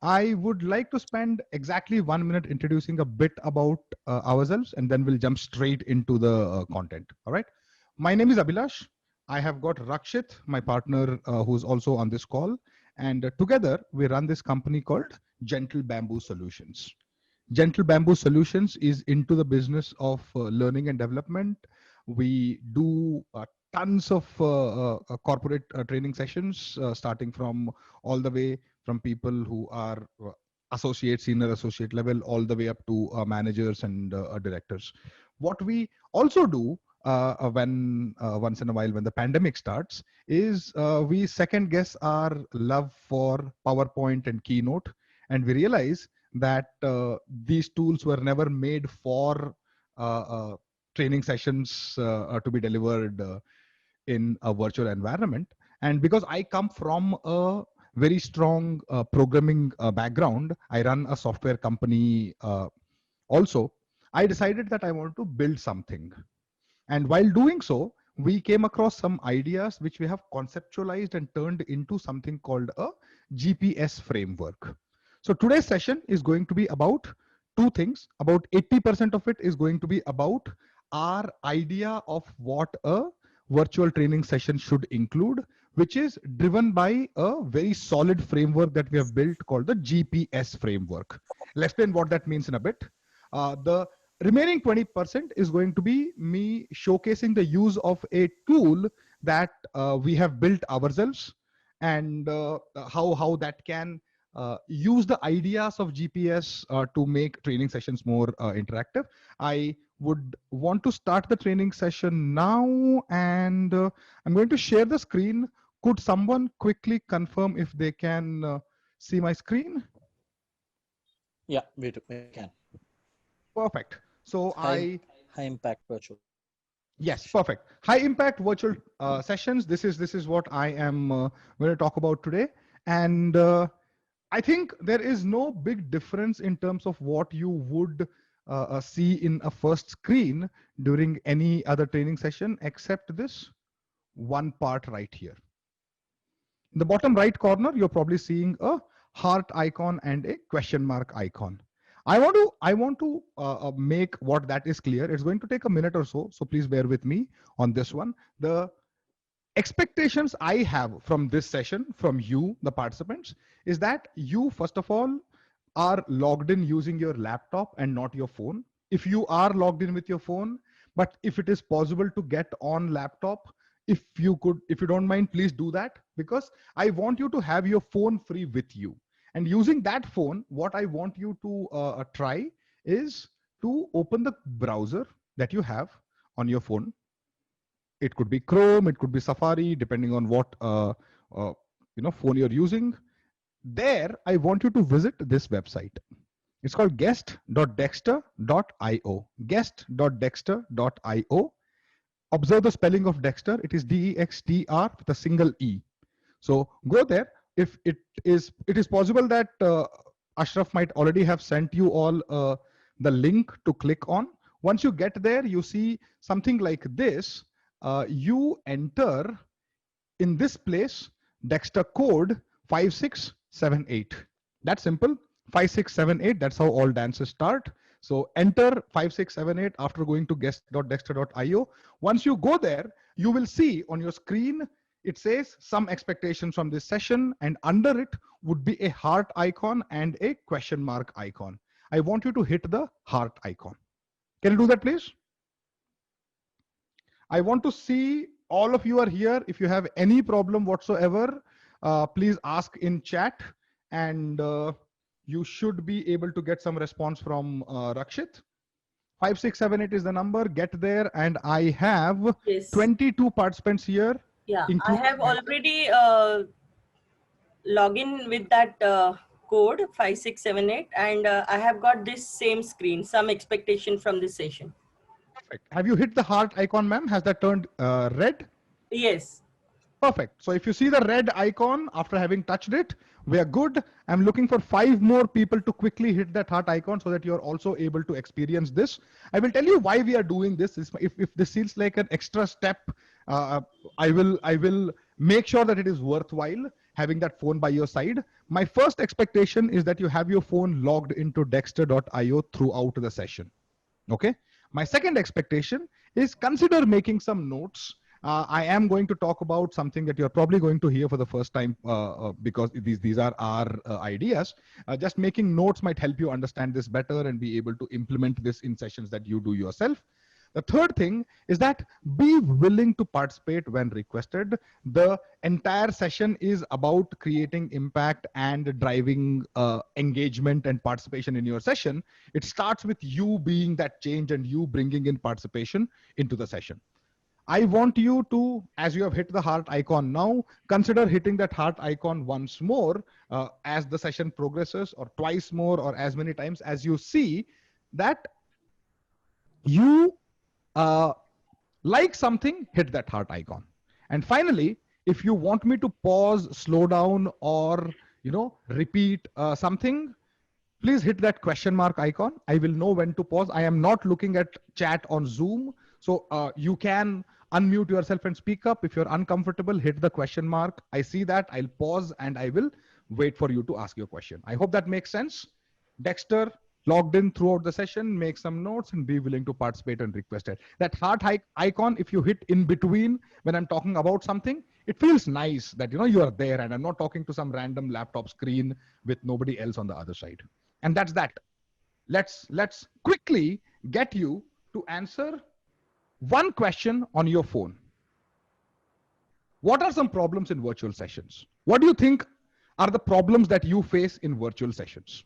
I would like to spend exactly 1 minute introducing a bit about ourselves, and then we'll jump straight into the content. All right. My name is Abhilash. I have got Rakshit, my partner, who's also on this call. And together we run this company called Gentle Bamboo Solutions. Gentle Bamboo Solutions is into the business of learning and development. We do tons of corporate training sessions, starting from all the way from people who are associate, senior associate level, all the way up to managers and directors. What we also do when once in a while when the pandemic starts is we second guess our love for PowerPoint and Keynote, and we realize that these tools were never made for training sessions to be delivered in a virtual environment. And because I come from a very strong programming background, I run a software company also. I decided that I want to build something. And while doing so, we came across some ideas which we have conceptualized and turned into something called a GPS framework. So today's session is going to be about two things. About 80% of it is going to be about our idea of what a virtual training session should include, which is driven by a very solid framework that we have built called the GPS framework. I'll explain what that means in a bit. The remaining 20% is going to be me showcasing the use of a tool that we have built ourselves, and how that can use the ideas of GPS to make training sessions more interactive. I would want to start the training session now, and I'm going to share the screen. Could someone quickly confirm if they can see my screen? Yeah, we can. Perfect. So High impact virtual. Yes, perfect. High impact virtual sessions. This is what I am going to talk about today. And I think there is no big difference in terms of what you would see in a first screen during any other training session, except this one part right here. In the bottom right corner, you're probably seeing a heart icon and a question mark icon. I want to make what that is clear. It's going to take a minute or so, so please bear with me on this one. The expectations I have from this session, from you, the participants, is that you, first of all, are logged in using your laptop and not your phone. If you are logged in with your phone, but if it is possible to get on laptop, if you don't mind, please do that, because I want you to have your phone free with you. And using that phone, what I want you to try is to open the browser that you have on your phone. It could be Chrome, it could be Safari, depending on what phone you're using. There, I want you to visit this website. It's called guest.dexter.io. Guest.dexter.io. Observe the spelling of Dexter. It is DEXTR with a single E. So go there. If it is possible that Ashraf might already have sent you all the link to click on. Once you get there, you see something like this. You enter in this place Dexter code 5678. That's simple. 5678. That's how all dances start. So enter 5678 after going to guest.dexter.io. Once you go there, you will see on your screen, it says some expectations from this session, and under it would be a heart icon and a question mark icon. I want you to hit the heart icon. Can you do that, please? I want to see all of you are here. If you have any problem whatsoever, please ask in chat, and you should be able to get some response from Rakshit. 5678 is the number. Get there, and I have 22 participants here. Yeah, I have already logged in with that code 5678, and I have got this same screen, some expectation from this session. Perfect. Have you hit the heart icon, ma'am? Has that turned red? Yes. Perfect. So if you see the red icon after having touched it, we are good. I'm looking for 5 more people to quickly hit that heart icon so that you're also able to experience this. I will tell you why we are doing this. If this feels like an extra step, I will make sure that it is worthwhile. having that phone by your side, my first expectation is that you have your phone logged into dexter.io throughout the session. Okay. My second expectation is consider making some notes. I am going to talk about something that you're probably going to hear for the first time because these are our ideas. Just making notes might help you understand this better and be able to implement this in sessions that you do yourself. The third thing is that be willing to participate when requested. The entire session is about creating impact and driving engagement and participation in your session. It starts with you being that change and you bringing in participation into the session. I want you to, as you have hit the heart icon now, consider hitting that heart icon once more as the session progresses, or twice more, or as many times as you see that you like something, hit that heart icon. And finally, if you want me to pause, slow down, or repeat something, please hit that question mark icon. I will know when to pause. I am not looking at chat on Zoom, so you can unmute yourself and speak up. If you're uncomfortable, hit the question mark. I see that. I'll pause and I will wait for you to ask your question. I hope that makes sense. Dexter, logged in throughout the session, make some notes and be willing to participate and request it. That heart icon, if you hit in between when I'm talking about something, it feels nice that you are there and I'm not talking to some random laptop screen with nobody else on the other side. And that's that. Let's quickly get you to answer one question on your phone. What are some problems in virtual sessions? What do you think are the problems that you face in virtual sessions?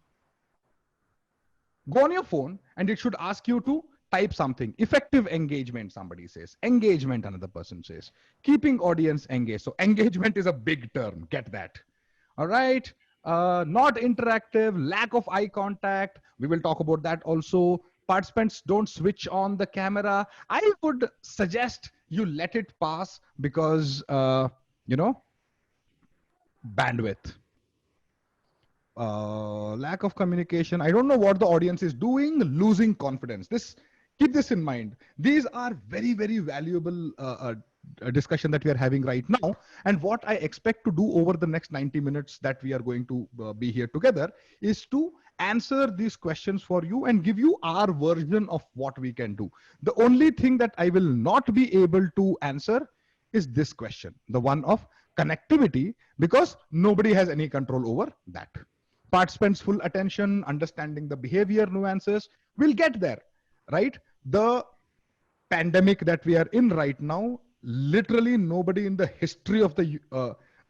Go on your phone and it should ask you to type something. Effective engagement, somebody says. Engagement, another person says. Keeping audience engaged. So engagement is a big term. Get that. All right. Not interactive, lack of eye contact. We will talk about that also. Participants don't switch on the camera. I would suggest you let it pass because, bandwidth. Lack of communication. I don't know what the audience is doing. Losing confidence. Keep this in mind. These are very, very valuable discussion that we are having right now. And what I expect to do over the next 90 minutes that we are going to be here together is to answer these questions for you and give you our version of what we can do. The only thing that I will not be able to answer is this question, the one of connectivity, because nobody has any control over that. Participants' full attention, understanding the behavior nuances, will get there, right? The pandemic that we are in right now, literally nobody in the history of the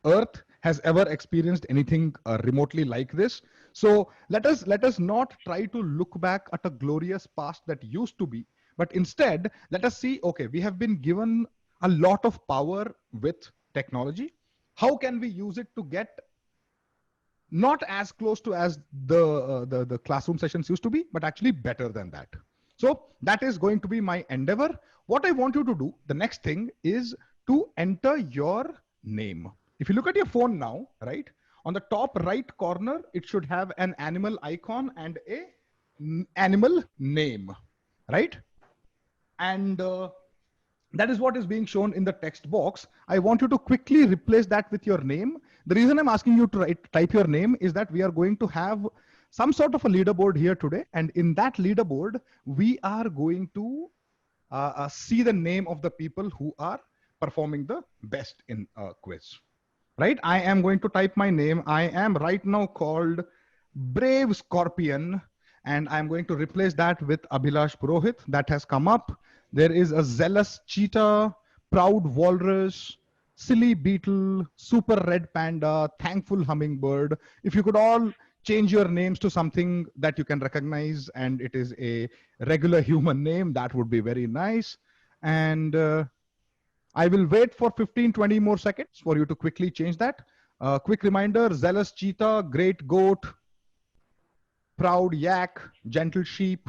earth has ever experienced anything remotely like this. So let us not try to look back at a glorious past that used to be, but instead let us see, okay, we have been given a lot of power with technology. How can we use it to get not as close to as the classroom sessions used to be, but actually better than that? So that is going to be my endeavor. What I want you to do, the next thing is to enter your name. If you look at your phone now, right, on the top right corner, it should have an animal icon and a animal name, right? And that is what is being shown in the text box. I want you to quickly replace that with your name. The reason I'm asking you to type your name is that we are going to have some sort of a leaderboard here today. And in that leaderboard, we are going to see the name of the people who are performing the best in a quiz, right? I am going to type my name. I am right now called Brave Scorpion, and I'm going to replace that with Abhilash Purohit. That has come up. There is a Zealous Cheetah, Proud Walrus, Silly Beetle, Super Red Panda, Thankful Hummingbird. If you could all change your names to something that you can recognize and it is a regular human name, that would be very nice. And I will wait for 15-20 more seconds for you to quickly change that. Quick reminder: Zealous Cheetah, Great Goat, Proud Yak, Gentle Sheep.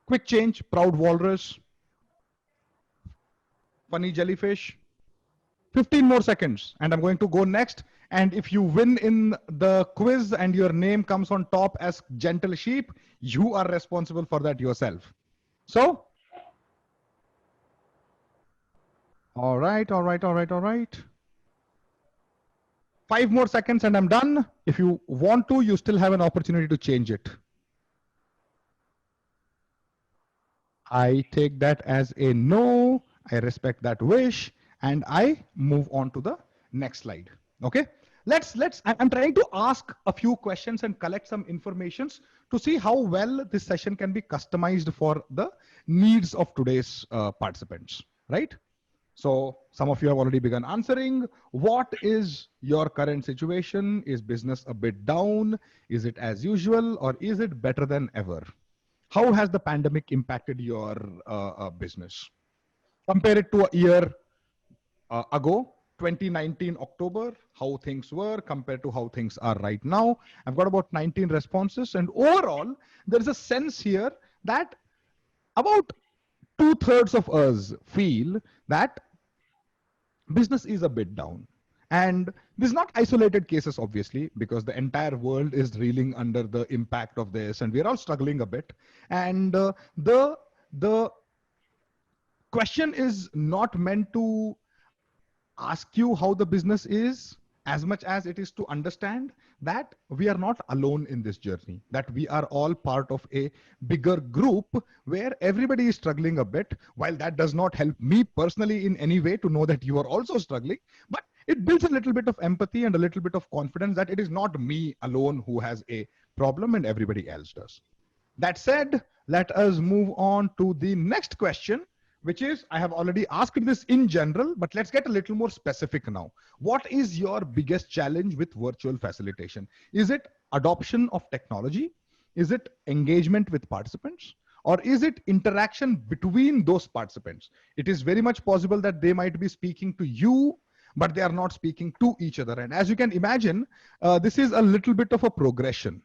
Quick change: Proud Walrus, Funny Jellyfish. 15 more seconds and I'm going to go next. And if you win in the quiz and your name comes on top as Gentle Sheep, you are responsible for that yourself. So, all right. 5 more seconds and I'm done. If you want to, you still have an opportunity to change it. I take that as a no. I respect that wish and I move on to the next slide. Okay. I'm trying to ask a few questions and collect some informations to see how well this session can be customized for the needs of today's participants, right? So some of you have already begun answering. What is your current situation? Is business a bit down? Is it as usual or is it better than ever? How has the pandemic impacted your business? Compare it to a year ago, 2019 October, how things were compared to how things are right now. I've got about 19 responses, and overall, there's a sense here that about 2/3 of us feel that business is a bit down. And this is not isolated cases, obviously, because the entire world is reeling under the impact of this, and we're all struggling a bit. And the question is not meant to ask you how the business is as much as it is to understand that we are not alone in this journey, that we are all part of a bigger group where everybody is struggling a bit. While that does not help me personally in any way to know that you are also struggling, but it builds a little bit of empathy and a little bit of confidence that it is not me alone who has a problem and everybody else does. That said, let us move on to the next question, which is, I have already asked this in general, but let's get a little more specific now. What is your biggest challenge with virtual facilitation? Is it adoption of technology? Is it engagement with participants? Or is it interaction between those participants? It is very much possible that they might be speaking to you, but they are not speaking to each other. And as you can imagine, this is a little bit of a progression.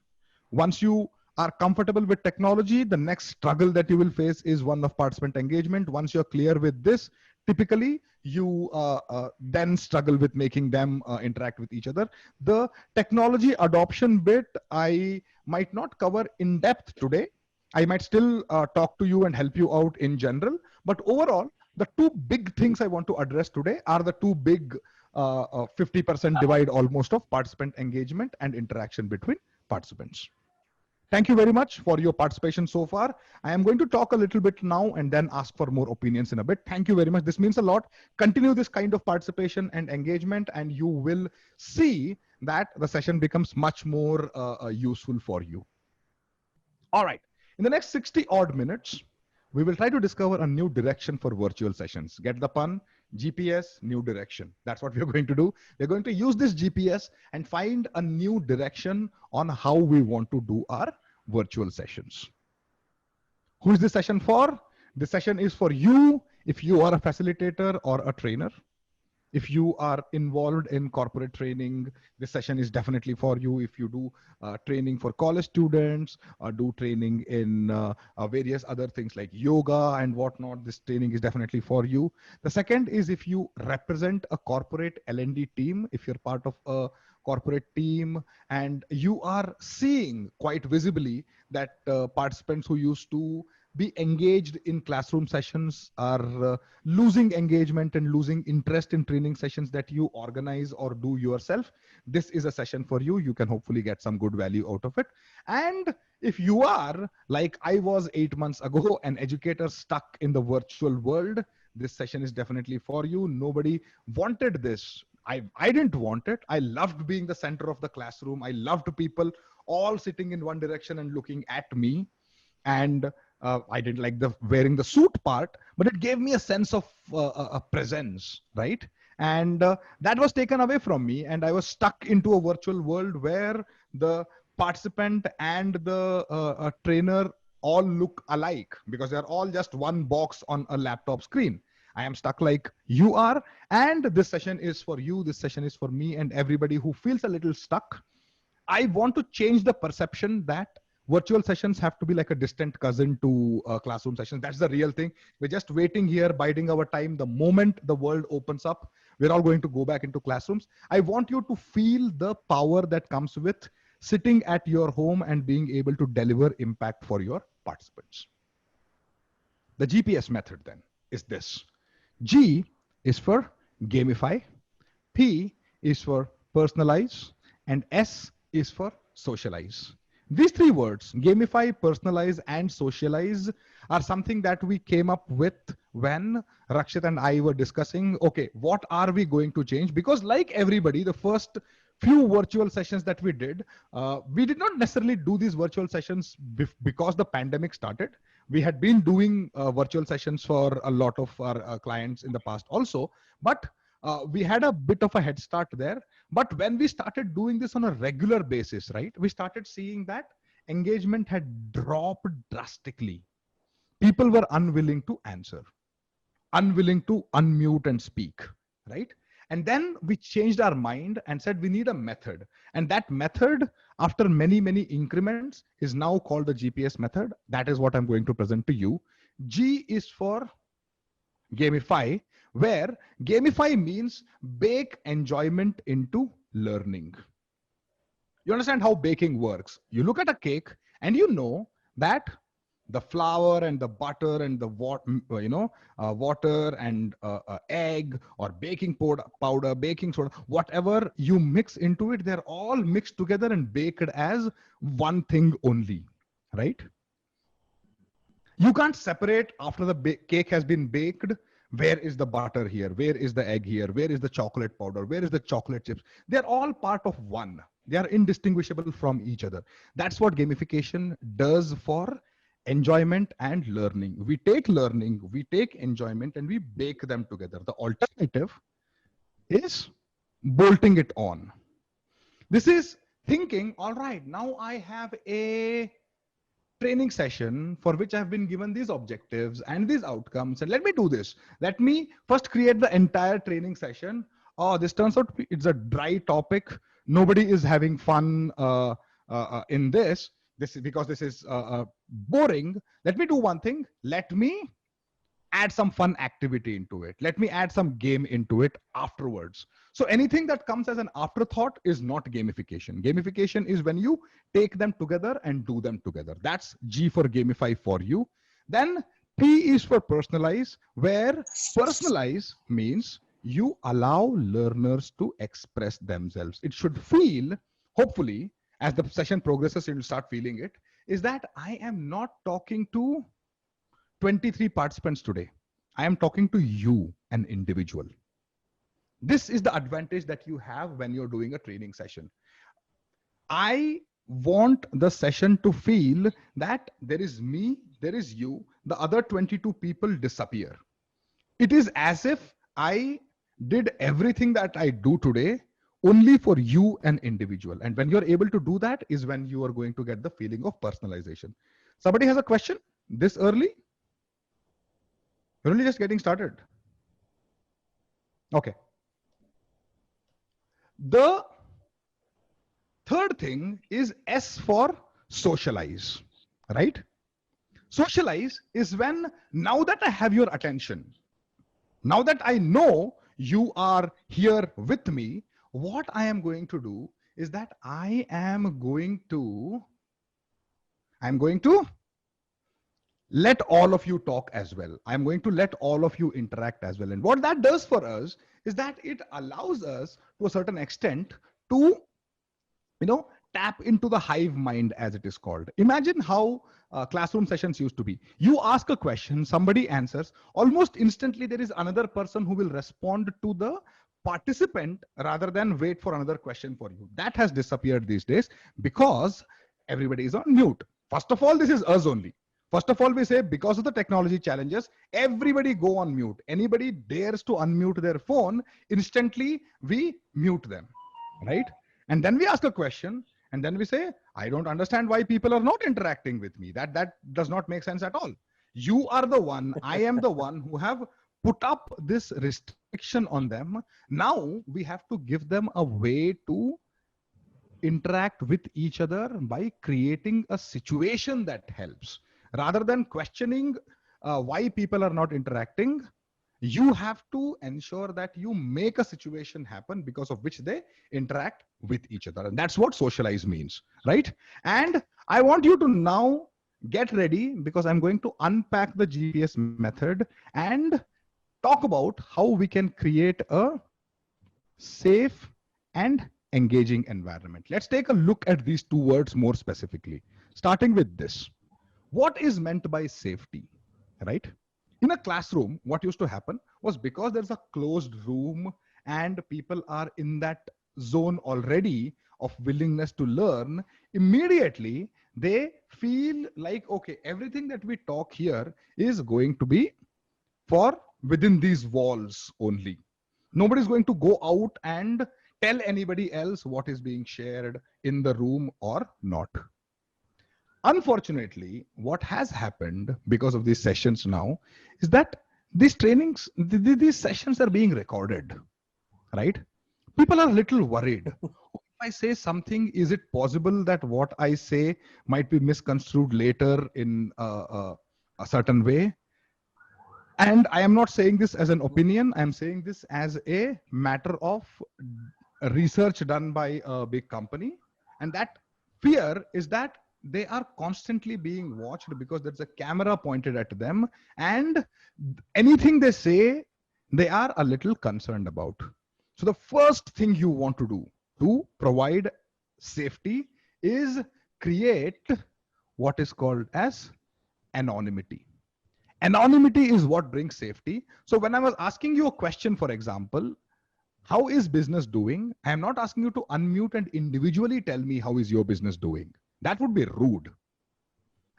Once you are comfortable with technology, the next struggle that you will face is one of participant engagement. Once you're clear with this, typically you then struggle with making them interact with each other. The technology adoption bit, I might not cover in depth today. I might still talk to you and help you out in general. But overall, the two big things I want to address today are the two big 50% divide almost of participant engagement and interaction between participants. Thank you very much for your participation so far. I am going to talk a little bit now and then ask for more opinions in a bit. Thank you very much. This means a lot. Continue this kind of participation and engagement, and you will see that the session becomes much more useful for you. All right. In the next 60 odd minutes, we will try to discover a new direction for virtual sessions. Get the pun? GPS, new direction. That's what we're going to do. We're going to use this GPS and find a new direction on how we want to do our virtual sessions. Who is this session for? This session is for you if you are a facilitator or a trainer. If you are involved in corporate training, this session is definitely for you. If you do training for college students, or do training in various other things like yoga and whatnot, this training is definitely for you. The second is if you represent a corporate L&D team, if you're part of a corporate team and you are seeing quite visibly that participants who used to be engaged in classroom sessions are losing engagement and losing interest in training sessions that you organize or do yourself. This is a session for you. You can hopefully get some good value out of it. And if you are, like I was 8 months ago, an educator stuck in the virtual world, this session is definitely for you. Nobody wanted this. I didn't want it. I loved being the center of the classroom. I loved people all sitting in one direction and looking at me. And I didn't like the wearing the suit part, but it gave me a sense of a presence, right? And that was taken away from me, and I was stuck into a virtual world where the participant and the trainer all look alike because they're all just one box on a laptop screen. I am stuck like you are, and this session is for you. This session is for me and everybody who feels a little stuck. I want to change the perception that virtual sessions have to be like a distant cousin to classroom sessions. That's the real thing. We're just waiting here, biding our time. The moment the world opens up, we're all going to go back into classrooms. I want you to feel the power that comes with sitting at your home and being able to deliver impact for your participants. The GPS method then is this. G is for gamify. P is for personalize, and S is for socialize. These three words, gamify, personalize, and socialize, are something that we came up with when Rakshit and I were discussing, okay, what are we going to change? Because like everybody, the first few virtual sessions that we did not necessarily do these virtual sessions because the pandemic started. We had been doing virtual sessions for a lot of our clients in the past also, but we had a bit of a head start there. But when we started doing this on a regular basis, right, we started seeing that engagement had dropped drastically. People were unwilling to answer, unwilling to unmute and speak, right? And then we changed our mind and said we need a method. And that method, after many, many increments, is now called the GPS method. That is what I'm going to present to you. G is for gamify, where gamify means bake enjoyment into learning. You understand how baking works. You look at a cake and you know that the flour and the butter and the water and egg or baking powder, baking soda, whatever you mix into it, they're all mixed together and baked as one thing only, right? You can't separate after the cake has been baked. Where is the butter here? Where is the egg here? Where is the chocolate powder? Where is the chocolate chips? They're all part of one. They are indistinguishable from each other. That's what gamification does for enjoyment and learning. We take learning, we take enjoyment, and we bake them together. The alternative is bolting it on. This is thinking, all right, now I have a training session for which I've been given these objectives and these outcomes, and let me do this. Let me first create the entire training session. Oh, this turns out it's a dry topic. Nobody is having fun in this. Because this is boring. Let me do one thing. Let me add some fun activity into it. Let me add some game into it afterwards. So anything that comes as an afterthought is not gamification. Gamification is when you take them together and do them together. That's G for gamify for you. Then P is for personalize, where personalize means you allow learners to express themselves. It should feel, hopefully, as the session progresses, you'll start feeling it, is that I am not talking to 23 participants today. I am talking to you, an individual. This is the advantage that you have when you're doing a training session. I want the session to feel that there is me, there is you, the other 22 people disappear. It is as if I did everything that I do today only for you, an individual. And when you're able to do that is when you are going to get the feeling of personalization. Somebody has a question this early? We're only just getting started. Okay. The third thing is S for socialize, right? Socialize is when, now that I have your attention, now that I know you are here with me, what I am going to do is that I am going to let all of you talk as well. I'm going to let all of you interact as well. And what that does for us is that it allows us to a certain extent to, tap into the hive mind, as it is called. Imagine how classroom sessions used to be. You ask a question, somebody answers, almost instantly there is another person who will respond to the participant rather than wait for another question for you. That has disappeared these days because everybody is on mute. First of all, this is us only. First of all, we say because of the technology challenges, everybody go on mute. Anybody dares to unmute their phone, instantly we mute them, right? And then we ask a question and then we say, I don't understand why people are not interacting with me. That does not make sense at all. You are the one, I am the one who have put up this restriction on them. Now we have to give them a way to interact with each other by creating a situation that helps. Rather than questioning why people are not interacting, you have to ensure that you make a situation happen because of which they interact with each other. And that's what socialize means, right? And I want you to now get ready because I'm going to unpack the GPS method and talk about how we can create a safe and engaging environment. Let's take a look at these two words more specifically, starting with this. What is meant by safety, right? In a classroom, what used to happen was, because there's a closed room and people are in that zone already of willingness to learn, immediately they feel like, okay, everything that we talk here is going to be for within these walls only. Nobody's going to go out and tell anybody else what is being shared in the room or not. Unfortunately, what has happened because of these sessions now is that these trainings, these sessions are being recorded, right? People are a little worried. If I say something, is it possible that what I say might be misconstrued later in a certain way? And I am not saying this as an opinion. I'm saying this as a matter of research done by a big company. And that fear is that they are constantly being watched because there's a camera pointed at them, and anything they say, they are a little concerned about. So the first thing you want to do to provide safety is create what is called as anonymity. Anonymity is what brings safety. So when I was asking you a question, for example, how is business doing? I am not asking you to unmute and individually tell me how is your business doing. That would be rude.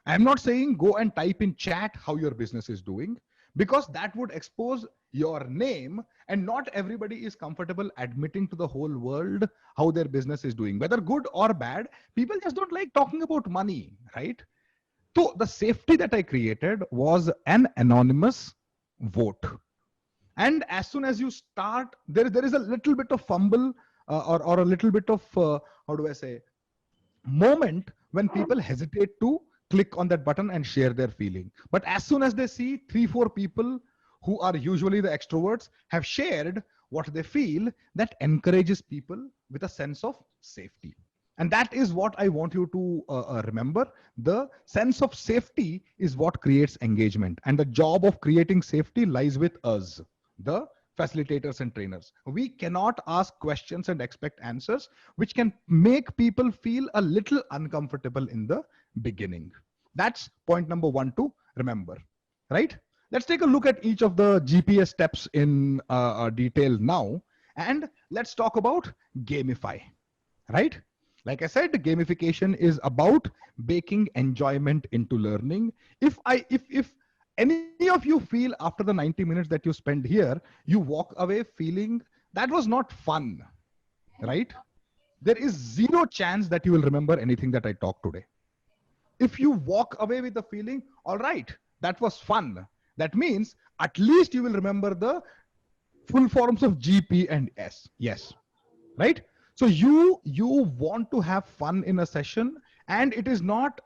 I am not saying go and type in chat how your business is doing, because that would expose your name, and not everybody is comfortable admitting to the whole world how their business is doing, whether good or bad. People just don't like talking about money, right? So the safety that I created was an anonymous vote. And as soon as you start, there is a little bit of fumble or a little bit of, how do I say, moment when people hesitate to click on that button and share their feeling. But as soon as they see 3-4 people who are usually the extroverts have shared what they feel, that encourages people with a sense of safety. And that is what I want you to remember. The sense of safety is what creates engagement. And the job of creating safety lies with us, the facilitators and trainers. We cannot ask questions and expect answers, which can make people feel a little uncomfortable in the beginning. That's point number 1 to remember, right? Let's take a look at each of the GPS steps in detail now. And let's talk about gamify, right? Like I said, gamification is about baking enjoyment into learning. If any of you feel after the 90 minutes that you spend here, you walk away feeling that was not fun, right? There is zero chance that you will remember anything that I talked today. If you walk away with the feeling, all right, that was fun, that means at least you will remember the full forms of G, P, and S. Yes, right? So you want to have fun in a session, and it is not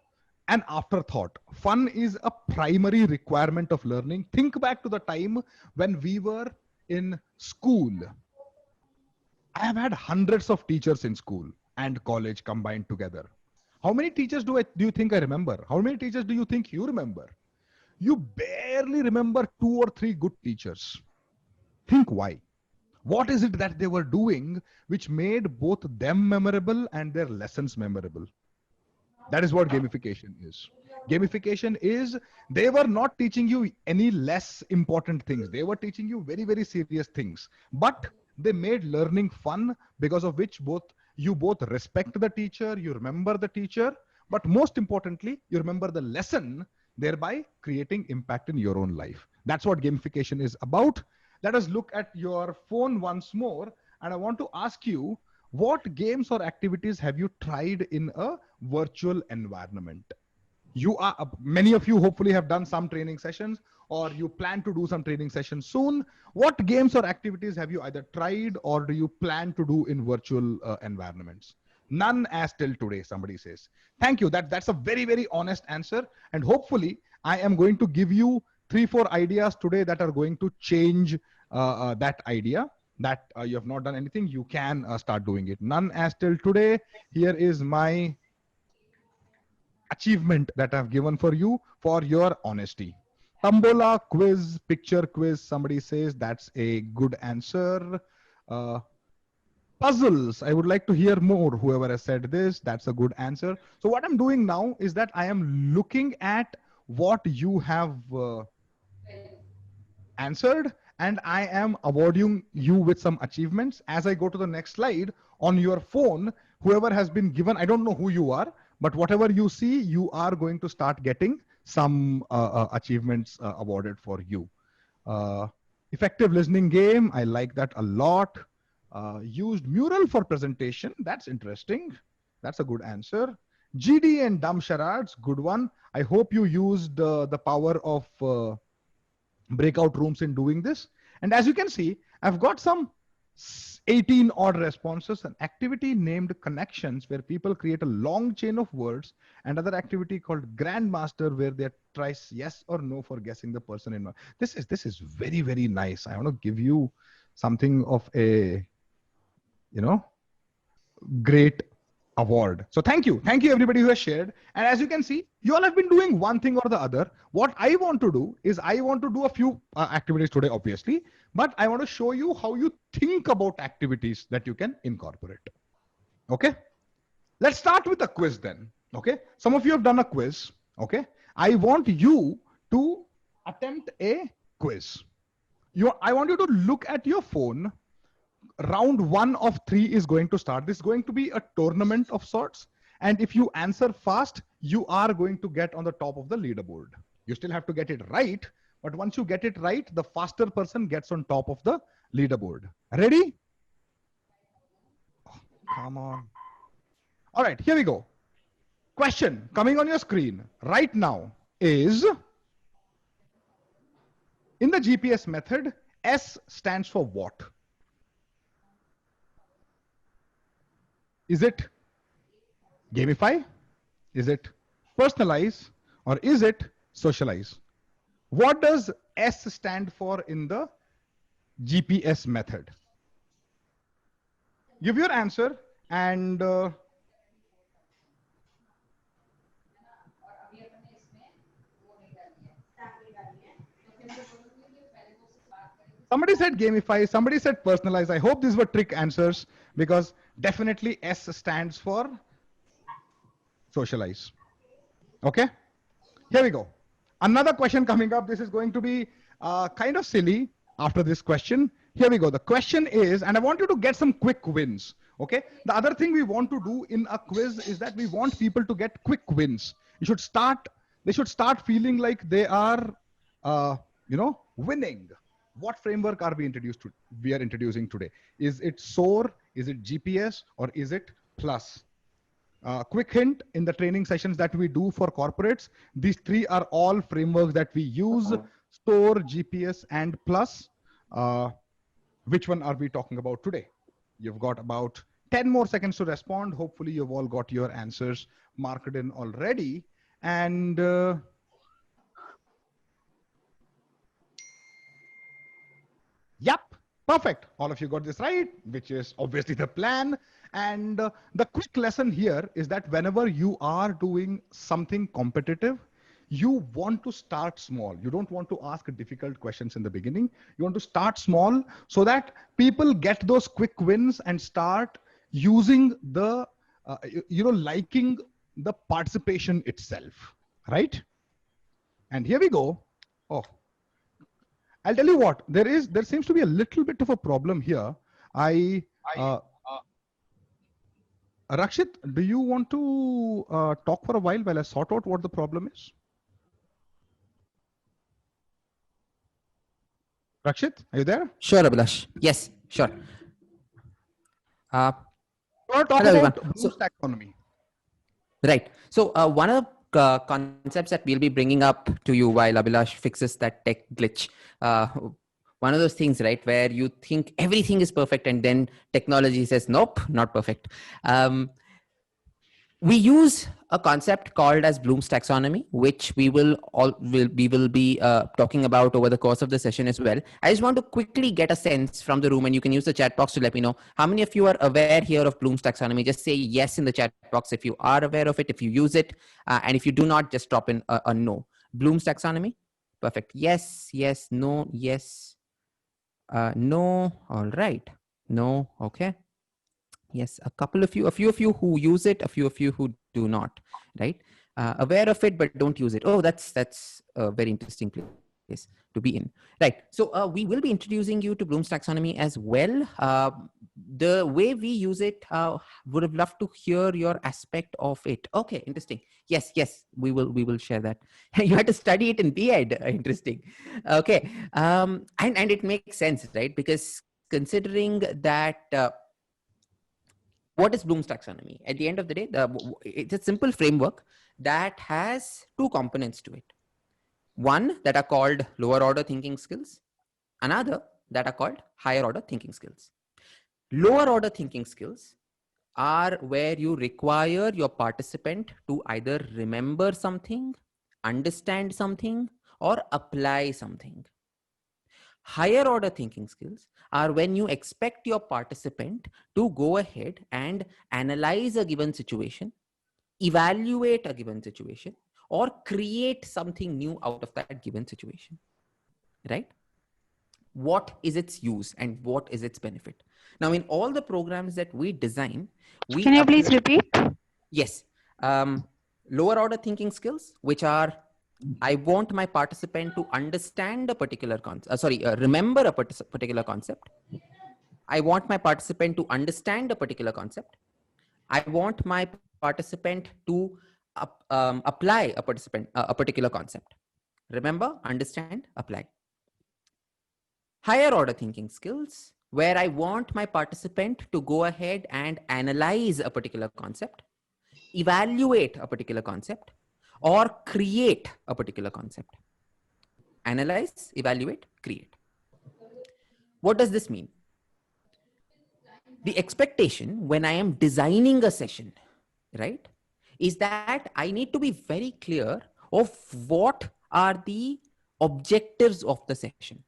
an afterthought. Fun is a primary requirement of learning. Think back to the time when we were in school. I have had hundreds of teachers in school and college combined together. How many teachers do you think I remember? How many teachers do you think you remember? You barely remember 2 or 3 good teachers. Think why? What is it that they were doing which made both them memorable and their lessons memorable? That is what gamification is. Gamification is, they were not teaching you any less important things. They were teaching you very, very serious things. But they made learning fun, because of which you both respect the teacher, you remember the teacher, but most importantly, you remember the lesson, thereby creating impact in your own life. That's what gamification is about. Let us look at your phone once more. And I want to ask you, what games or activities have you tried in a virtual environment? Many of you hopefully have done some training sessions, or you plan to do some training sessions soon. What games or activities have you either tried or do you plan to do in virtual environments? None as till today, somebody says. Thank you. That's a very, very honest answer. And hopefully I am going to give you 3-4 ideas today that are going to change that idea that you have not done anything. You can start doing it. None as till today. Here is my achievement that I've given for you for your honesty. Tambola quiz, picture quiz. Somebody says that's a good answer. Puzzles. I would like to hear more. Whoever has said this, that's a good answer. So what I'm doing now is that I am looking at what you have answered, and I am awarding you with some achievements. As I go to the next slide, on your phone, whoever has been given, I don't know who you are, but whatever you see, you are going to start getting some achievements awarded for you. Effective listening game, I like that a lot. Used mural for presentation, that's interesting. That's a good answer. GD and dumb charades, good one. I hope you used the power of breakout rooms in doing this. And as you can see, I've got some 18 odd responses. An activity named connections, where people create a long chain of words. Another activity called grandmaster, where they try yes or no for guessing the person in. This is very, very nice. I want to give you something of a, great award. So thank you everybody who has shared. And as you can see, you all have been doing one thing or the other. What I want to do is I want to do a few activities today, obviously, but I want to show you how you think about activities that you can incorporate. Okay, let's start with a quiz then. Okay, some of you have done a quiz. Okay, I want you to attempt a quiz. I want you to look at your phone. Round 1 of 3 is going to start. This is going to be a tournament of sorts. And if you answer fast, you are going to get on the top of the leaderboard. You still have to get it right. But once you get it right, the faster person gets on top of the leaderboard. Ready? Oh, come on. All right, here we go. Question coming on your screen right now is, in the GPS method, S stands for what? Is it gamify? Is it personalize? Or is it socialize? What does S stand for in the GPS method? Give your answer. And somebody said gamify, somebody said personalize. I hope these were trick answers, because definitely S stands for socialize. Okay, here we go. Another question coming up. This is going to be kind of silly after this question. Here we go. The question is, and I want you to get some quick wins. Okay, the other thing we want to do in a quiz is that we want people to get quick wins. They should start feeling like they are winning. What framework are we introducing today? Is it SOAR? Is it GPS? Or is it Plus? Quick hint, in the training sessions that we do for corporates, these 3 are all frameworks that we use: SOAR, GPS, and Plus. Which one are we talking about today? You've got about 10 more seconds to respond. Hopefully you've all got your answers marked in already. And yep, perfect. All of you got this right, which is obviously the plan. And the quick lesson here is that whenever you are doing something competitive, you want to start small. You don't want to ask difficult questions in the beginning. You want to start small so that people get those quick wins and start using the, liking the participation itself, right? And here we go. Oh, I'll tell you what, there seems to be a little bit of a problem here. Rakshit, do you want to talk for a while I sort out what the problem is? Rakshit, are you there? Sure, Abhilash. Yes, sure. Talk about Bloom's taxonomy. Right. So one of the concepts that we'll be bringing up to you while Abhilash fixes that tech glitch. One of those things, right, where you think everything is perfect and then technology says, nope, not perfect. We use a concept called as Bloom's taxonomy, which we will be talking about over the course of the session as well. I just want to quickly get a sense from the room, and you can use the chat box to let me know how many of you are aware here of Bloom's taxonomy. Just say yes in the chat box if you are aware of it, if you use it, and if you do not, just drop in a no. Bloom's taxonomy, perfect. Yes, yes, no, yes, no. All right, no. Okay. Yes, a few of you who use it, a few of you who do not, right? Aware of it, but don't use it. Oh, that's a very interesting place to be in, right? So we will be introducing you to Bloom's taxonomy as well. The way we use it, would have loved to hear your aspect of it. Okay, interesting. Yes, we will share that. You had to study it in B.Ed. Interesting. Okay, and it makes sense, right? Because considering that. What is Bloom's taxonomy? At the end of the day, it's a simple framework that has two components to it. One that are called lower order thinking skills, another that are called higher order thinking skills. Lower order thinking skills are where you require your participant to either remember something, understand something, or apply something. Higher order thinking skills are when you expect your participant to go ahead and analyze a given situation, evaluate a given situation, or create something new out of that given situation, right? What is its use and what is its benefit? Now, in all the programs that we design, we Can you please repeat? Yes. Lower order thinking skills, which are I want my participant to understand a particular concept, remember a particular concept. I want my participant to understand a particular concept. I want my participant to apply a particular concept. Remember, understand, apply. Higher order thinking skills, where I want my participant to go ahead and analyze a particular concept, evaluate a particular concept, or create a particular concept. Analyze, evaluate, create. What does this mean? The expectation when I am designing a session, right, is that I need to be very clear of what are the objectives of the session.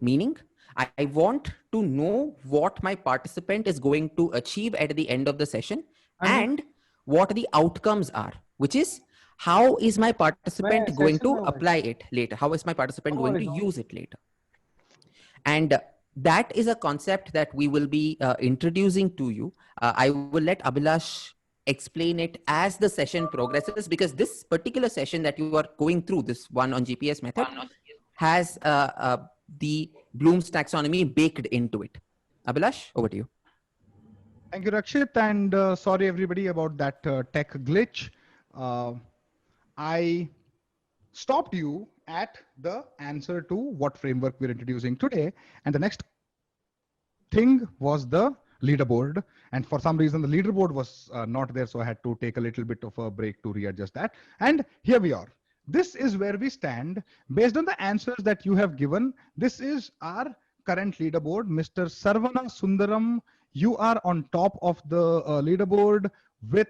Meaning, I want to know what my participant is going to achieve at the end of the session and what the outcomes are, which is how is my participant going to apply it later? How is my participant going to use it later? And that is a concept that we will be introducing to you. I will let Abhilash explain it as the session progresses, because this particular session that you are going through, this one on GPS method, has the Bloom's taxonomy baked into it. Abhilash, over to you. Thank you, Rakshit, and sorry everybody about that tech glitch. I stopped you at the answer to what framework we're introducing today, and the next thing was the leaderboard, and for some reason the leaderboard was not there, so I had to take a little bit of a break to readjust that, and here we are. This is where we stand based on the answers that you have given. This is our current leaderboard. Mr. Sarvana Sundaram, you are on top of the leaderboard with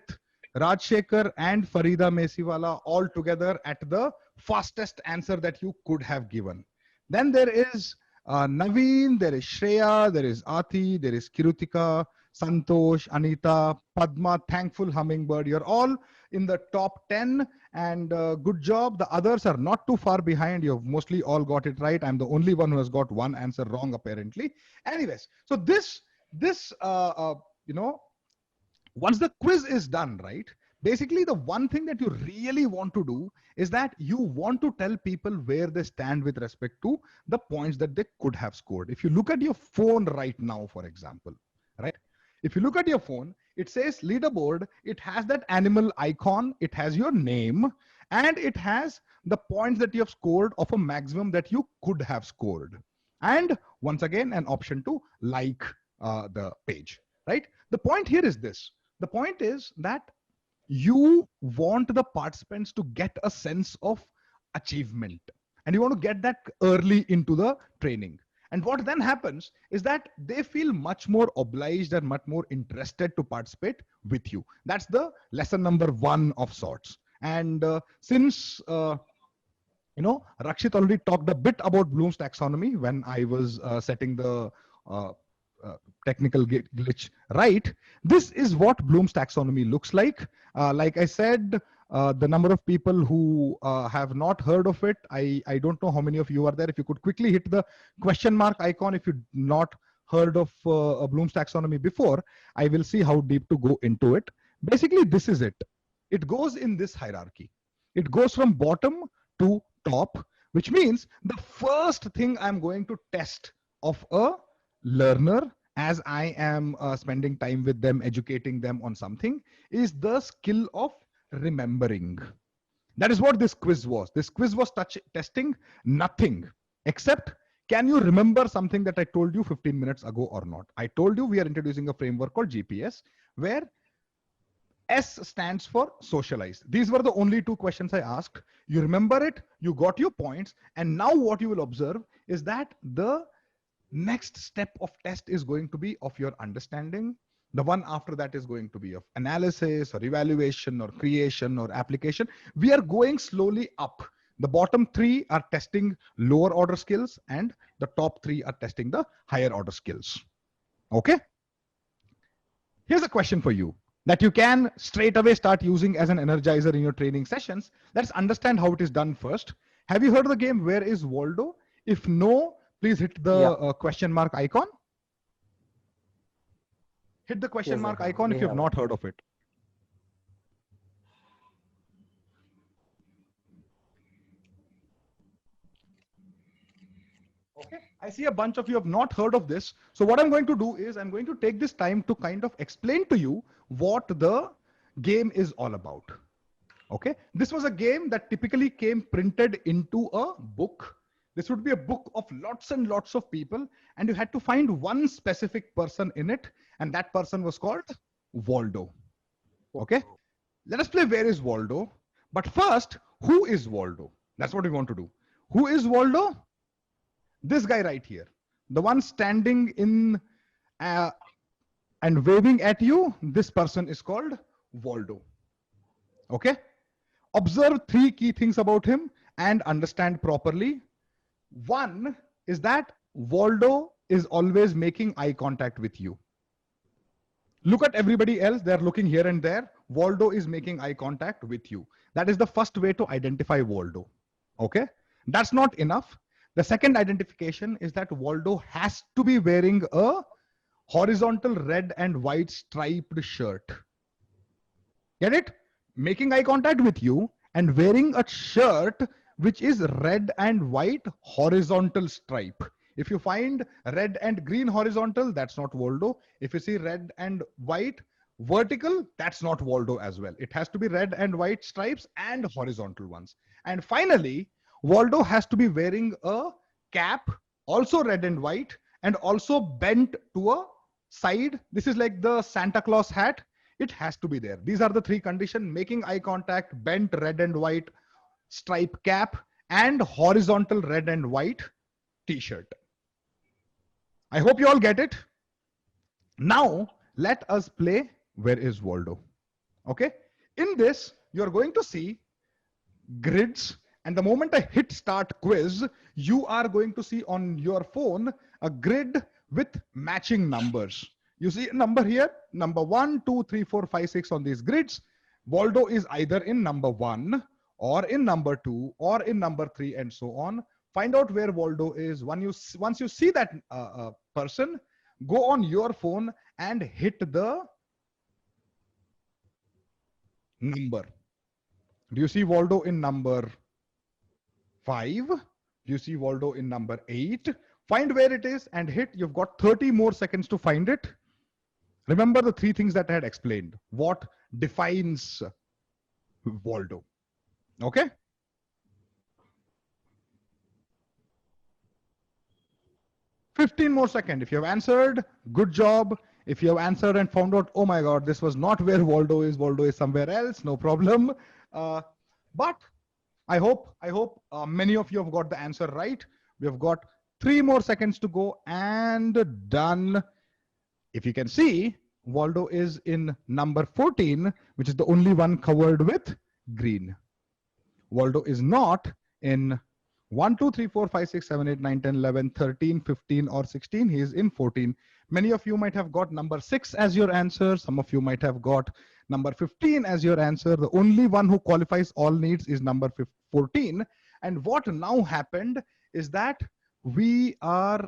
Rajshekhar and Farida Mesiwala all together at the fastest answer that you could have given. Then there is Naveen, there is Shreya, there is Aati, there is Kirutika, Santosh, Anita, Padma, Thankful Hummingbird. You're all in the top 10, and good job. The others are not too far behind. You've mostly all got it right. I'm the only one who has got one answer wrong, apparently. Anyways, so this once the quiz is done, right, basically the one thing that you really want to do is that you want to tell people where they stand with respect to the points that they could have scored. If you look at your phone right now, for example, right, if you look at your phone, it says leaderboard, it has that animal icon, it has your name, and it has the points that you have scored of a maximum that you could have scored. And once again, an option to like the page, right? The point here is this. The point is that you want the participants to get a sense of achievement, and you want to get that early into the training. And what then happens is that they feel much more obliged and much more interested to participate with you. That's the lesson number 1 of sorts. And since Rakshit already talked a bit about Bloom's taxonomy when I was setting the technical glitch right, this is what Bloom's taxonomy looks like. Like I said, the number of people who have not heard of it, I don't know how many of you are there. If you could quickly hit the question mark icon if you've not heard of Bloom's taxonomy before, I will see how deep to go into it. Basically, this is it. It goes in this hierarchy. It goes from bottom to top, which means the first thing I'm going to test of a learner as I am spending time with them, educating them on something, is the skill of remembering. That is what this quiz was. This quiz was testing nothing except, can you remember something that I told you 15 minutes ago or not? I told you we are introducing a framework called GPS, where S stands for socialize. These were the only two questions I asked. You remember it, you got your points, and now what you will observe is that the next step of test is going to be of your understanding. The one after that is going to be of analysis or evaluation or creation or application. We are going slowly up. The bottom three are testing lower order skills and the top three are testing the higher order skills. Okay. Here's a question for you that you can straight away start using as an energizer in your training sessions. Let's understand how it is done first. Have you heard of the game Where is Waldo? If no, please hit the question mark icon. Hit the question mark icon if you have not heard of it. Okay, I see a bunch of you have not heard of this. So what I'm going to do is I'm going to take this time to kind of explain to you what the game is all about. Okay, this was a game that typically came printed into a book. This would be a book of lots and lots of people, and you had to find one specific person in it, and that person was called Waldo. Okay, let us play Where is Waldo? But first, who is Waldo? That's what we want to do. Who is Waldo? This guy right here, the one standing in and waving at you, this person is called Waldo. Okay, observe three key things about him and understand properly. One is that Waldo is always making eye contact with you. Look at everybody else, they're looking here and there. Waldo is making eye contact with you. That is the first way to identify Waldo. Okay, that's not enough. The second identification is that Waldo has to be wearing a horizontal red and white striped shirt. Get it? Making eye contact with you and wearing a shirt which is red and white horizontal stripe. If you find red and green horizontal, that's not Waldo. If you see red and white vertical, that's not Waldo as well. It has to be red and white stripes and horizontal ones. And finally, Waldo has to be wearing a cap, also red and white, and also bent to a side. This is like the Santa Claus hat. It has to be there. These are the three conditions: making eye contact, bent red and white stripe cap, and horizontal red and white t-shirt. I hope you all get it. Now let us play Where is Waldo? Okay, in this you're going to see grids, and the moment I hit start quiz, you are going to see on your phone a grid with matching numbers. You see a number here, number 1, 2, 3, 4, 5, 6 on these grids. Waldo is either in number 1 or in number 2 or in number 3 and so on. Find out where Waldo is. Once you see that person, go on your phone and hit the number. Do you see Waldo in number 5? Do you see Waldo in number 8? Find where it is and hit. You've got 30 more seconds to find it. Remember the three things that I had explained. What defines Waldo? Okay. $15 more seconds. If you have answered, good job. If you have answered and found out, oh my God, this was not where Waldo is somewhere else, no problem. But I hope many of you have got the answer right. We have got 3 more seconds to go and done. If you can see, Waldo is in number 14, which is the only one covered with green. Waldo is not in 1, 2, 3, 4, 5, 6, 7, 8, 9, 10, 11, 13, 15, or 16. He is in 14. Many of you might have got number 6 as your answer. Some of you might have got number 15 as your answer. The only one who qualifies all needs is number 14. And what now happened is that we are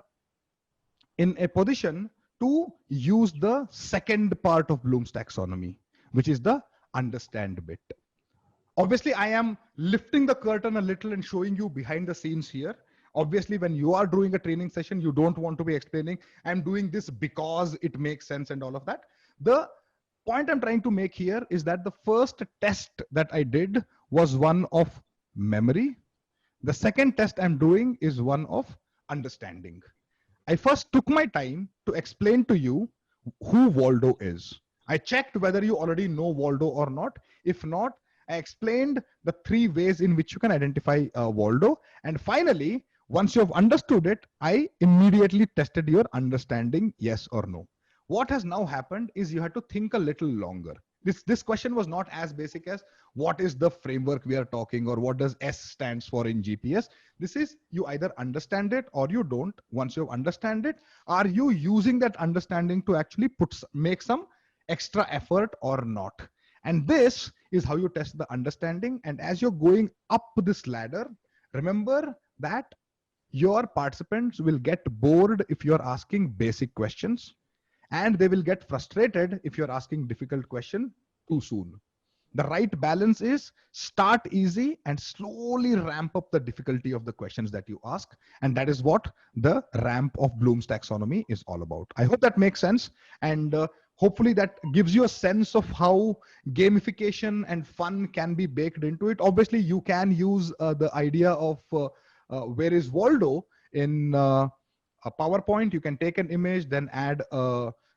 in a position to use the second part of Bloom's taxonomy, which is the understand bit. Obviously, I am lifting the curtain a little and showing you behind the scenes here. Obviously, when you are doing a training session, you don't want to be explaining, I'm doing this because it makes sense and all of that. The point I'm trying to make here is that the first test that I did was one of memory. The second test I'm doing is one of understanding. I first took my time to explain to you who Waldo is. I checked whether you already know Waldo or not. If not, I explained the 3 ways in which you can identify Waldo. And finally, once you have understood it, I immediately tested your understanding, yes or no. What has now happened is you had to think a little longer. This question was not as basic as what is the framework we are talking or what does S stands for in GPS. This is you either understand it or you don't. Once you understand it, are you using that understanding to actually make some extra effort or not? And this is how you test the understanding. And as you're going up this ladder, remember that your participants will get bored if you're asking basic questions, and they will get frustrated if you're asking difficult question too soon. The right balance is start easy and slowly ramp up the difficulty of the questions that you ask. And that is what the ramp of Bloom's taxonomy is all about. I hope that makes sense. And hopefully that gives you a sense of how gamification and fun can be baked into it. Obviously, you can use the idea of where is Waldo in a PowerPoint. You can take an image, then add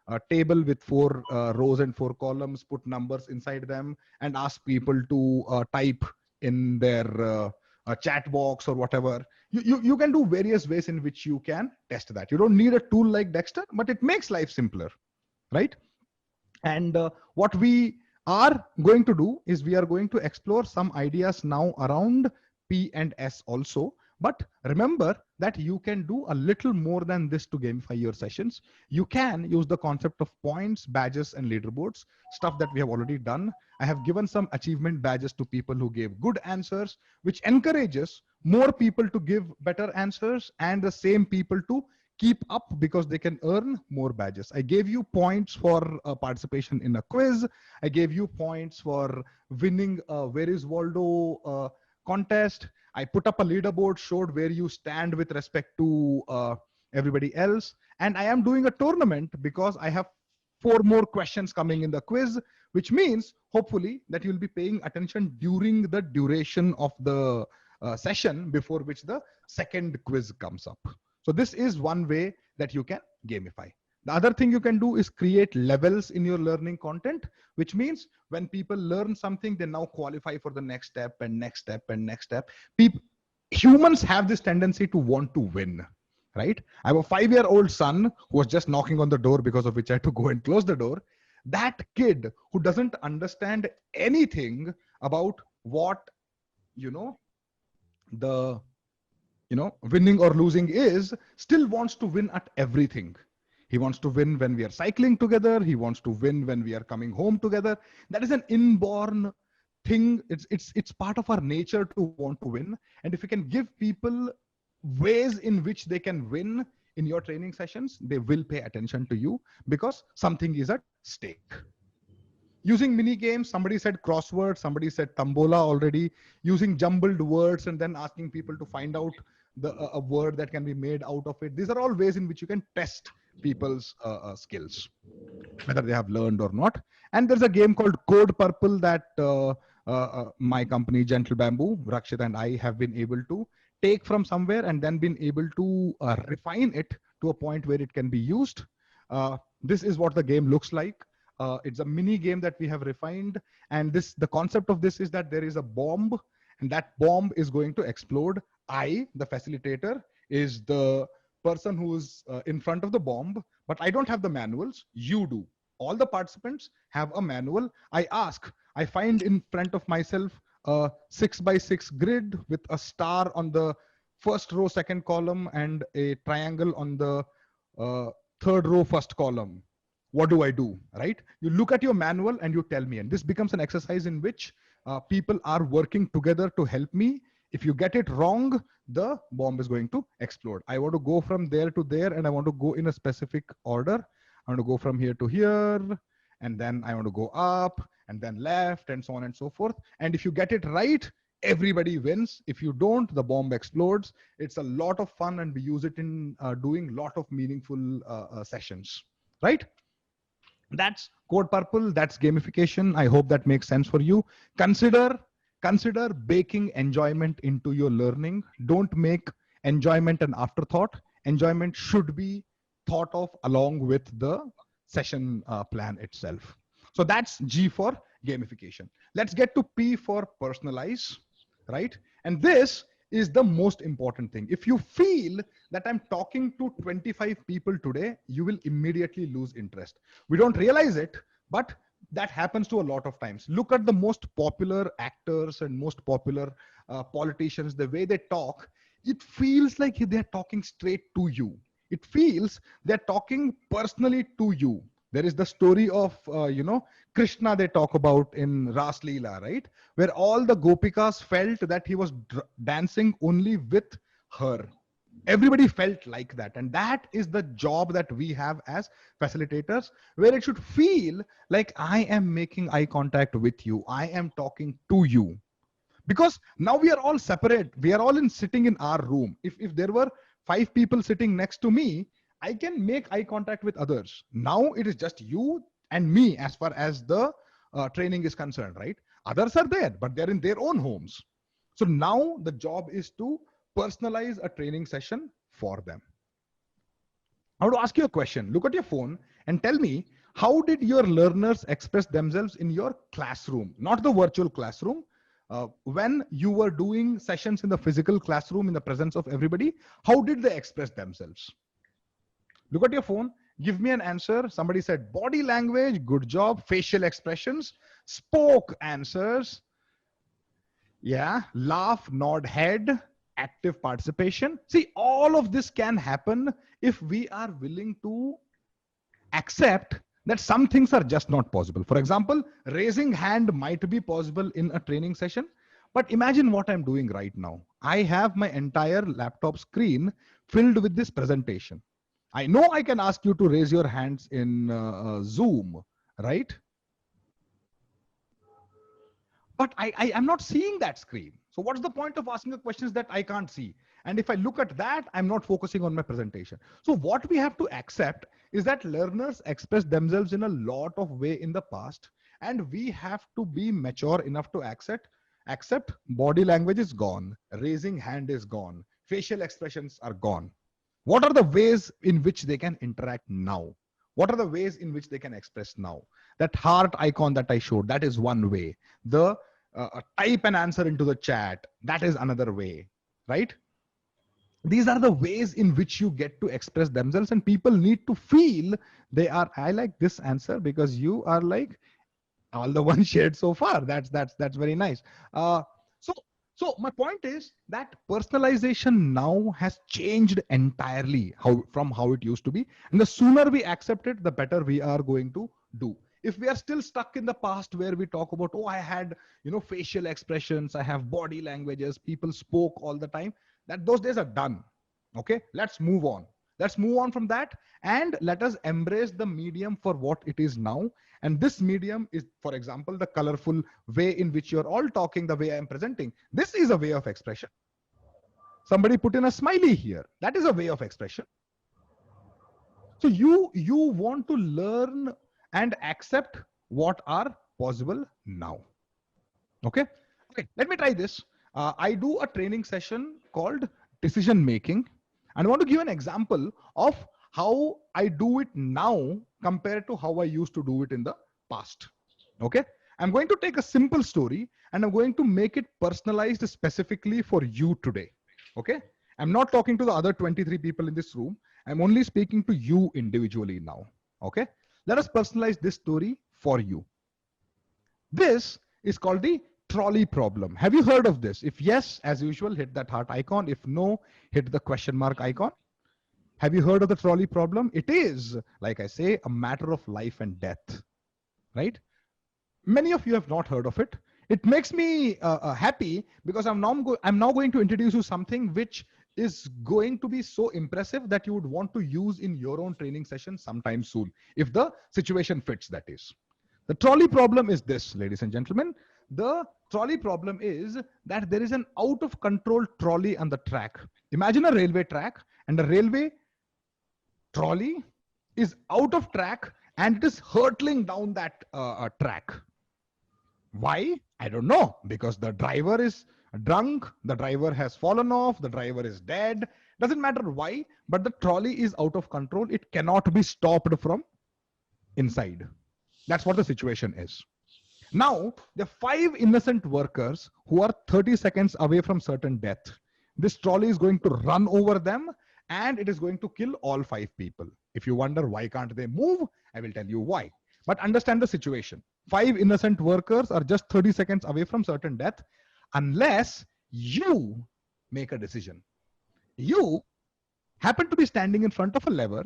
a table with 4 rows and 4 columns, put numbers inside them, and ask people to type in their chat box or whatever. You can do various ways in which you can test that. You don't need a tool like Dexter, but it makes life simpler, right? And what we are going to do is we are going to explore some ideas now around P and S also. But remember that you can do a little more than this to gamify your sessions. You can use the concept of points, badges, and leaderboards, stuff that we have already done. I have given some achievement badges to people who gave good answers, which encourages more people to give better answers and the same people to keep up because they can earn more badges. I gave you points for participation in a quiz. I gave you points for winning Where is Waldo contest. I put up a leaderboard, showed where you stand with respect to everybody else. And I am doing a tournament because I have 4 more questions coming in the quiz, which means hopefully that you'll be paying attention during the duration of the session before which the second quiz comes up. So this is one way that you can gamify. The other thing you can do is create levels in your learning content, which means when people learn something, they now qualify for the next step and next step and next step. Humans have this tendency to want to win, right? I have a 5-year-old son who was just knocking on the door, because of which I had to go and close the door. That kid who doesn't understand anything about what, winning or losing is, still wants to win at everything. He wants to win when we are cycling together. He wants to win when we are coming home together. That is an inborn thing. It's part of our nature to want to win. And if you can give people ways in which they can win in your training sessions, they will pay attention to you because something is at stake. Using mini games, somebody said crossword, somebody said tambola already. Using jumbled words and then asking people to find out a word that can be made out of it. These are all ways in which you can test people's skills, whether they have learned or not. And there's a game called Code Purple that my company Gentle Bamboo, Rakshit and I have been able to take from somewhere and then been able to refine it to a point where it can be used. This is what the game looks like. It's a mini game that we have refined. And the concept of this is that there is a bomb and that bomb is going to explode. I, the facilitator, is the person who's in front of the bomb, but I don't have the manuals. You do. All the participants have a manual. I find in front of myself a 6x6 grid with a star on the first row, second column, and a triangle on the third row, first column. What do I do, right? You look at your manual and you tell me, and this becomes an exercise in which people are working together to help me If you get it wrong, the bomb is going to explode. I want to go from there to there, and I want to go in a specific order. I want to go from here to here, and then I want to go up and then left and so on and so forth. And if you get it right, everybody wins. If you don't, the bomb explodes. It's a lot of fun, and we use it in doing a lot of meaningful sessions, right? That's Code Purple. That's gamification. I hope that makes sense for you. Consider baking enjoyment into your learning. Don't make enjoyment an afterthought. Enjoyment should be thought of along with the session plan itself. So that's G for gamification. Let's get to P for personalize, right? And this is the most important thing. If you feel that I'm talking to 25 people today, you will immediately lose interest. We don't realize it, but that happens to a lot of times. Look at the most popular actors and most popular politicians, the way they talk, it feels like they're talking straight to you. It feels they're talking personally to you. There is the story of, Krishna they talk about in Ras Leela, right? Where all the Gopikas felt that he was dancing only with her. Everybody felt like that. And that is the job that we have as facilitators, where it should feel like I am making eye contact with you. I am talking to you. Because now we are all separate. We are all sitting in our room. If there were 5 people sitting next to me, I can make eye contact with others. Now it is just you and me as far as the training is concerned, right? Others are there, but they're in their own homes. So now the job is to personalize a training session for them. I want to ask you a question. Look at your phone and tell me, how did your learners express themselves in your classroom, not the virtual classroom? When you were doing sessions in the physical classroom in the presence of everybody, how did they express themselves? Look at your phone. Give me an answer. Somebody said body language. Good job. Facial expressions. Spoke answers. Yeah. Laugh, nod head. Active participation. See, all of this can happen if we are willing to accept that some things are just not possible. For example, raising hand might be possible in a training session, but imagine what I'm doing right now. I have my entire laptop screen filled with this presentation. I know I can ask you to raise your hands in Zoom, right? But I am not seeing that screen. So what's the point of asking the questions that I can't see? And if I look at that, I'm not focusing on my presentation. So what we have to accept is that learners express themselves in a lot of way in the past, and we have to be mature enough to accept body language is gone, raising hand is gone, facial expressions are gone. What are the ways in which they can interact now? What are the ways in which they can express now? That heart icon that I showed, that is one way. The type an answer into the chat, that is another way, right? These are the ways in which you get to express themselves, and people need to feel they are, I like this answer because you are like all the one shared so far. That's very nice. So my point is that personalization now has changed entirely from how it used to be. And the sooner we accept it, the better we are going to do. If we are still stuck in the past where we talk about, oh, I had, facial expressions, I have body languages, people spoke all the time, that those days are done. Okay, let's move on. Let's move on from that, and let us embrace the medium for what it is now. And this medium is, for example, the colorful way in which you're all talking, the way I am presenting. This is a way of expression. Somebody put in a smiley here. That is a way of expression. So you want to learn and accept what are possible now. Okay, let me try this. I do a training session called decision making, and I want to give an example of how I do it now compared to how I used to do it in the past. Okay, I'm going to take a simple story and I'm going to make it personalized specifically for you today. Okay, I'm not talking to the other 23 people in this room. I'm only speaking to you individually now. Okay, let us personalize this story for you. This is called the trolley problem. Have you heard of this? If yes, as usual, hit that heart icon. If no, hit the question mark icon. Have you heard of the trolley problem? It is, like I say, a matter of life and death, right? Many of you have not heard of it. It makes me happy because I'm now going to introduce you something which is going to be so impressive that you would want to use in your own training session sometime soon, if the situation fits, that is. The trolley problem is this, ladies and gentlemen. The trolley problem is that there is an out of control trolley on the track. Imagine a railway track, and the railway trolley is out of track and it is hurtling down that track. Why? I don't know, because the driver is drunk, the driver has fallen off, the driver is dead. Doesn't matter why, but the trolley is out of control. It cannot be stopped from inside. That's what the situation is. Now, the 5 innocent workers who are 30 seconds away from certain death, this trolley is going to run over them and it is going to kill all 5 people. If you wonder why can't they move, I will tell you why. But understand the situation. 5 innocent workers are just 30 seconds away from certain death unless you make a decision. You happen to be standing in front of a lever.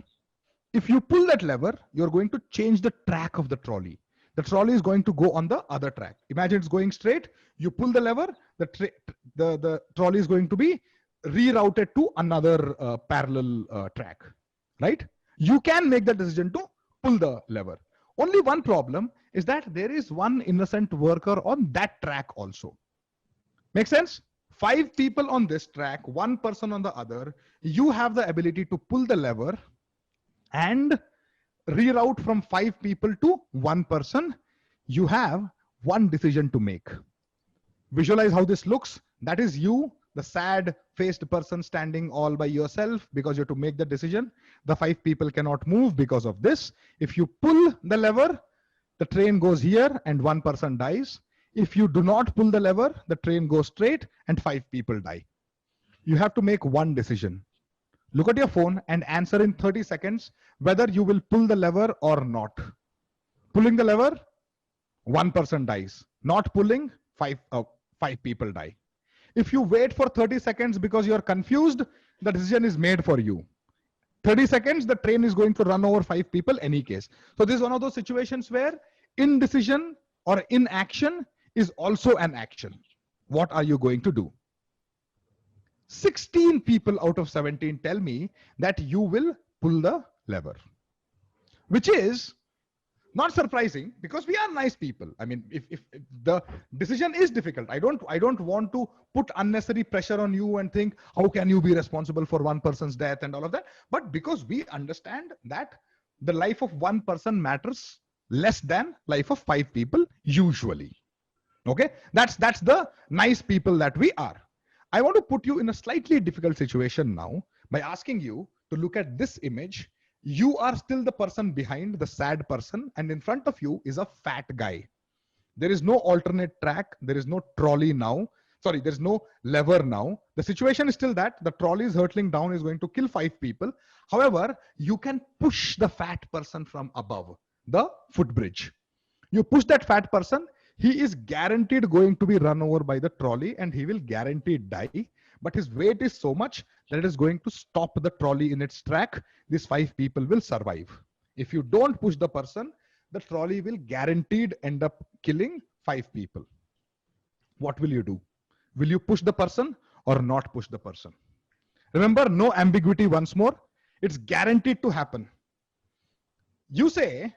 If you pull that lever, you're going to change the track of the trolley. The trolley is going to go on the other track. Imagine it's going straight. You pull the lever, the trolley is going to be rerouted to another parallel track, right? You can make the decision to pull the lever. Only one problem is that there is one innocent worker on that track also. Make sense? 5 people on this track, 1 person on the other. You have the ability to pull the lever and reroute from 5 people to 1 person. You have one decision to make. Visualize how this looks. That is you, the sad faced person standing all by yourself because you have to make the decision. The 5 people cannot move because of this. If you pull the lever, the train goes here and 1 person dies. If you do not pull the lever, the train goes straight and 5 people die. You have to make one decision. Look at your phone and answer in 30 seconds whether you will pull the lever or not. Pulling the lever, 1 person dies. Not pulling, 5 people die. If you wait for 30 seconds because you're confused, the decision is made for you. 30 seconds, the train is going to run over 5 people any case. So this is one of those situations where indecision or inaction is also an action. What are you going to do? 16 people out of 17 tell me that you will pull the lever, which is not surprising because we are nice people. I mean, if the decision is difficult, I don't want to put unnecessary pressure on you and think, how can you be responsible for 1 person's death and all of that? But because we understand that the life of 1 person matters less than life of 5 people usually. Okay, that's the nice people that we are. I want to put you in a slightly difficult situation now by asking you to look at this image. You are still the person behind, the sad person, and in front of you is a fat guy. There is no alternate track. There is no trolley now. Sorry, there's no lever now. The situation is still that the trolley is hurtling down, is going to kill 5 people. However, you can push the fat person from above the footbridge. You push that fat person. He is guaranteed going to be run over by the trolley and he will guaranteed die. But his weight is so much that it is going to stop the trolley in its track. These 5 people will survive. If you don't push the person, the trolley will guaranteed end up killing 5 people. What will you do? Will you push the person or not push the person? Remember, no ambiguity once more. It's guaranteed to happen. You say,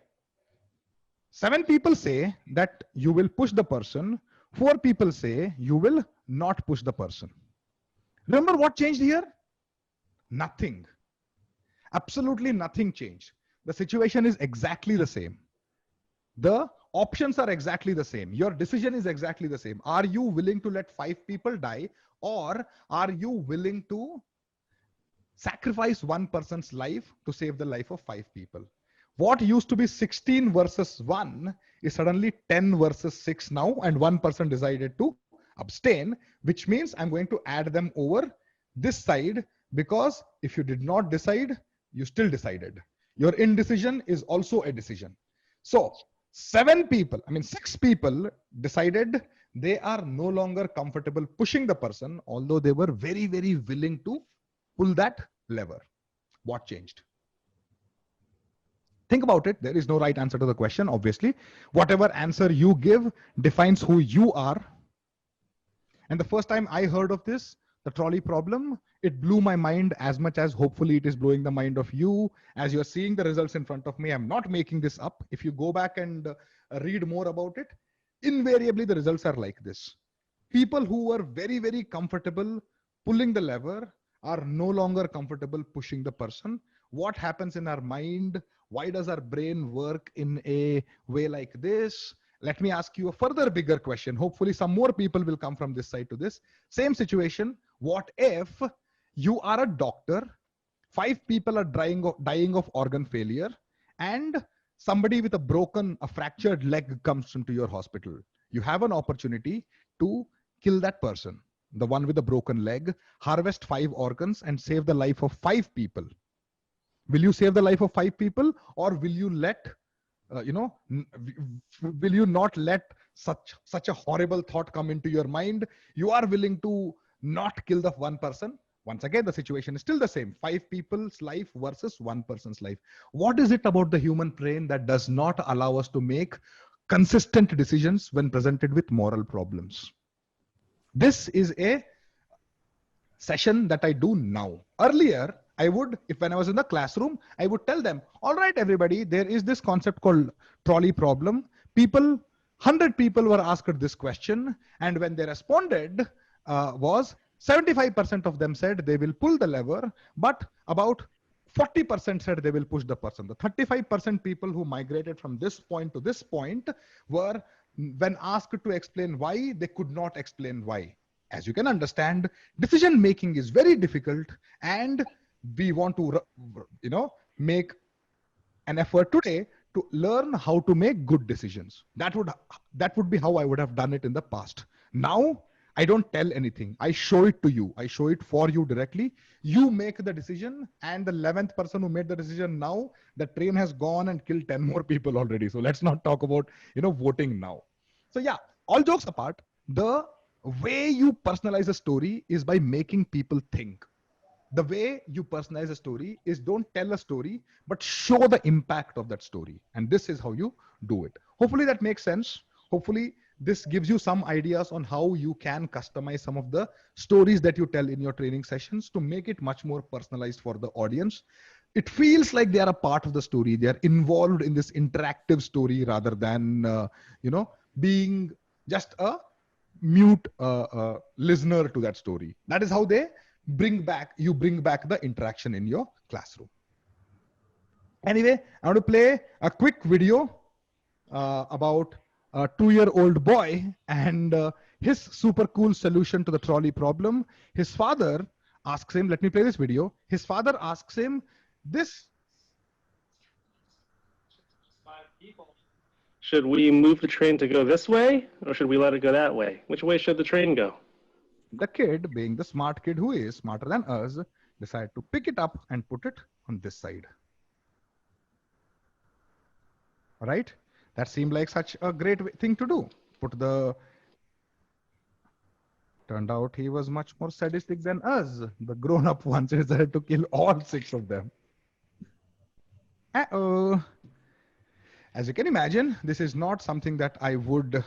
7 people say that you will push the person. 4 people say you will not push the person. Remember what changed here? Nothing. Absolutely nothing changed. The situation is exactly the same. The options are exactly the same. Your decision is exactly the same. Are you willing to let 5 people die, or are you willing to sacrifice 1 person's life to save the life of 5 people? What used to be 16 versus 1 is suddenly 10 versus 6 now, and 1 person decided to abstain, which means I'm going to add them over this side, because if you did not decide, you still decided. Your indecision is also a decision. So 6 people decided they are no longer comfortable pushing the person, although they were very, very willing to pull that lever. What changed? Think about it. There is no right answer to the question, obviously. Whatever answer you give defines who you are. And the first time I heard of this, the trolley problem, it blew my mind as much as hopefully it is blowing the mind of you. As you're seeing the results in front of me, I'm not making this up. If you go back and read more about it, invariably the results are like this. People who were very, very comfortable pulling the lever are no longer comfortable pushing the person. What happens in our mind? Why does our brain work in a way like this? Let me ask you a further bigger question. Hopefully some more people will come from this side to this. Same situation. What if you are a doctor, 5 people are dying of organ failure, and somebody with a fractured leg comes into your hospital? You have an opportunity to kill that person, the one with a broken leg, harvest 5 organs and save the life of 5 people. Will you save the life of 5 people, or will you let, will you not let such a horrible thought come into your mind? You are willing to not kill the one person. Once again, the situation is still the same. 5 people's life versus 1 person's life. What is it about the human brain that does not allow us to make consistent decisions when presented with moral problems? This is a session that I do now. Earlier, I would, when I was in the classroom, I would tell them, all right, everybody, there is this concept called trolley problem. 100 people were asked this question. And when they responded, was 75% of them said they will pull the lever, but about 40% said they will push the person. The 35% people who migrated from this point to this point were, when asked to explain why, they could not explain why. As you can understand, decision making is very difficult, and we want to, make an effort today to learn how to make good decisions. That would be how I would have done it in the past. Now, I don't tell anything. I show it to you. I show it for you directly. You make the decision, and the 11th person who made the decision now, the train has gone and killed 10 more people already. So let's not talk about, voting now. So yeah, all jokes apart, the way you personalize a story is by making people think. The way you personalize a story is don't tell a story, but show the impact of that story. And this is how you do it. Hopefully that makes sense. Hopefully this gives you some ideas on how you can customize some of the stories that you tell in your training sessions to make it much more personalized for the audience. It feels like they are a part of the story. They are involved in this interactive story rather than, being just a mute listener to that story. That is how you bring back the interaction in your classroom. Anyway, I want to play a quick video about a 2-year-old boy and his super cool solution to the trolley problem. His father asks him, let me play this video. His father asks him this. Should we move the train to go this way, or should we let it go that way? Which way should the train go? The kid, being the smart kid who is smarter than us, decided to pick it up and put it on this side. All right? That seemed like such a great thing to do. Turned out he was much more sadistic than us. The grown-up ones decided to kill all 6 of them. As you can imagine, this is not something that I would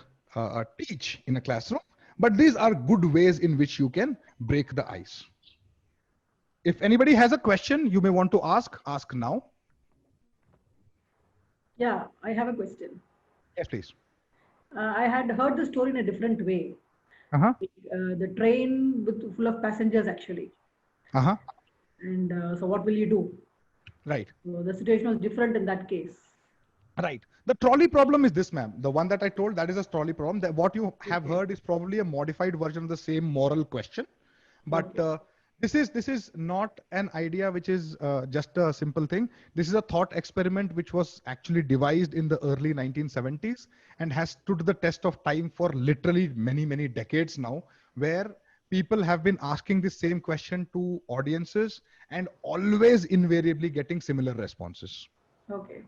teach in a classroom, but these are good ways in which you can break the ice. If anybody has a question you may want to ask now. Yeah, I have a question. Yes, please. I had heard the story in a different way. The train full of passengers actually. And so what will you do? Right. So the situation was different in that case. Right. The trolley problem is this, ma'am. The one that I told, that is a trolley problem. That what you have heard is probably a modified version of the same moral question. But this is not an idea which is just a simple thing. This is a thought experiment which was actually devised in the early 1970s and has stood the test of time for literally many, many decades now, where people have been asking the same question to audiences and always invariably getting similar responses. Okay.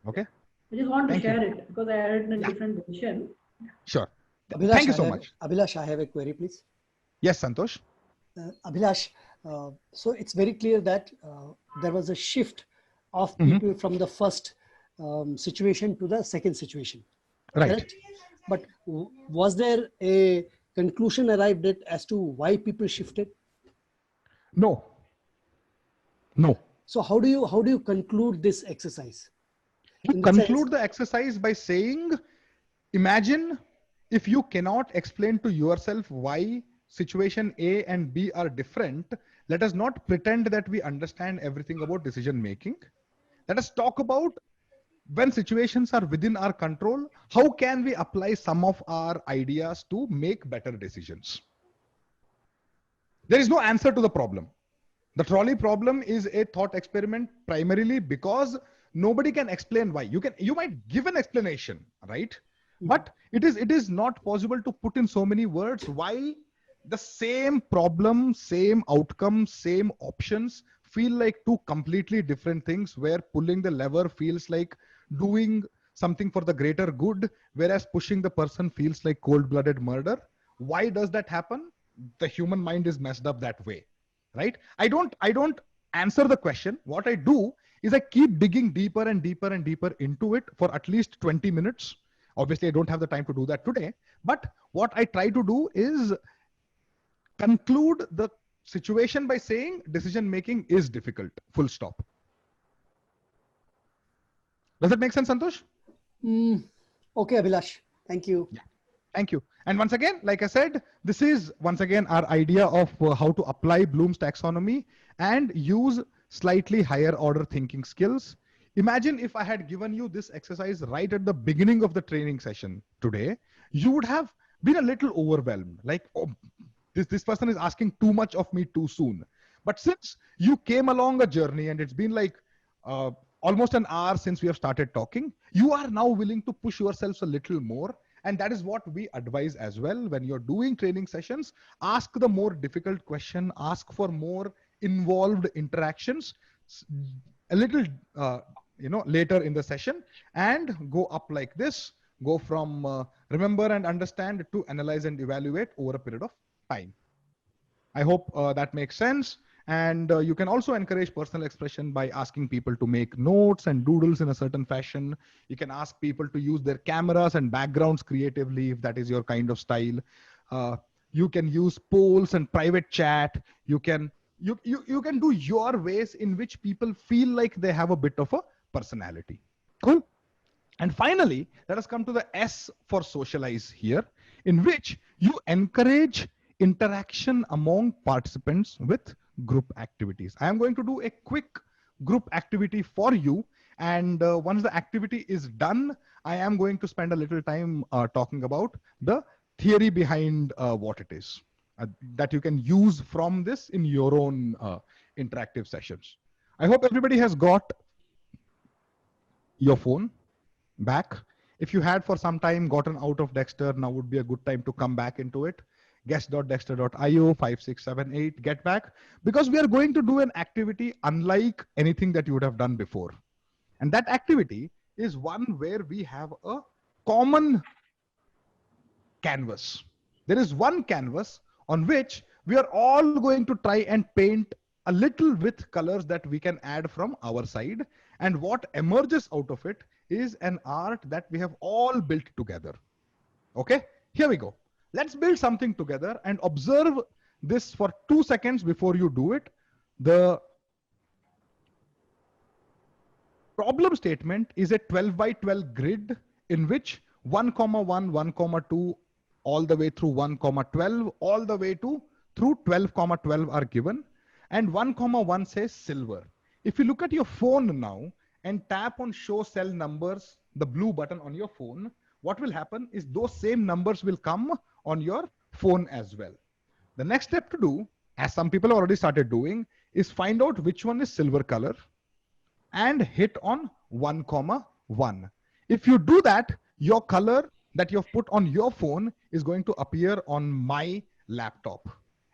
Okay. I just want to share it because I heard in a different version. Sure. Abhilash, Thank you so much. Abhilash, I have a query, please. Yes, Santosh. Abhilash, so it's very clear that there was a shift of people from the first situation to the second situation. Right. Correct? But was there a conclusion arrived at as to why people shifted? No. No. So how do you conclude this exercise? You conclude the exercise by saying, imagine if you cannot explain to yourself why situation A and B are different, let us not pretend that we understand everything about decision making. Let us talk about when situations are within our control, how can we apply some of our ideas to make better decisions? There is no answer to the problem. The trolley problem is a thought experiment primarily because nobody can explain why. You might give an explanation, right? But it is not possible to put in so many words why the same problem, same outcome, same options feel like two completely different things, where pulling the lever feels like doing something for the greater good, whereas pushing the person feels like cold-blooded murder. Why does that happen? The human mind is messed up that way, right? I don't answer the question. What I do is I keep digging deeper and deeper and deeper into it for at least 20 minutes. Obviously, I don't have the time to do that today, but what I try to do is conclude the situation by saying decision making is difficult, full stop. Does that make sense, Santosh? Okay, Abhilash. Thank you. Yeah. Thank you. And once again, like I said, this is once again our idea of how to apply Bloom's taxonomy and use slightly higher order thinking skills. Imagine if I had given you this exercise right at the beginning of the training session today, you would have been a little overwhelmed. Like, oh, this person is asking too much of me too soon. But since you came along a journey and it's been like almost an hour since we have started talking, you are now willing to push yourselves a little more. And that is what we advise as well. When you're doing training sessions, ask the more difficult question, ask for more involved interactions a little later in the session, and go up like this, go from remember and understand to analyze and evaluate over a period of time. I hope that makes sense. And you can also encourage personal expression by asking people to make notes and doodles in a certain fashion. You can ask people to use their cameras and backgrounds creatively if that is your kind of style. You can use polls and private chat. You can do your ways in which people feel like they have a bit of a personality. Cool. And finally, let us come to the S for socialize here, in which you encourage interaction among participants with group activities. I am going to do a quick group activity for you. And once the activity is done, I am going to spend a little time talking about the theory behind what it is that you can use from this in your own interactive sessions. I hope everybody has got your phone back. If you had for some time gotten out of Dexter, now would be a good time to come back into it. Guest.dexter.io 5678, get back, because we are going to do an activity unlike anything that you would have done before. And that activity is one where we have a common canvas. There is one canvas on which we are all going to try and paint a little with colors that we can add from our side. And what emerges out of it is an art that we have all built together. Okay, here we go. Let's build something together and observe this for 2 seconds before you do it. The problem statement is a 12 by 12 grid in which 1, 1, 1, 2, all the way through 1, 12, all the way to through 12, 12 are given. And 1, 1 says silver. If you look at your phone now and tap on show cell numbers, the blue button on your phone, what will happen is those same numbers will come on your phone as well. The next step to do, as some people already started doing, is find out which one is silver color and hit on 1, 1. If you do that, your color that you've put on your phone is going to appear on my laptop.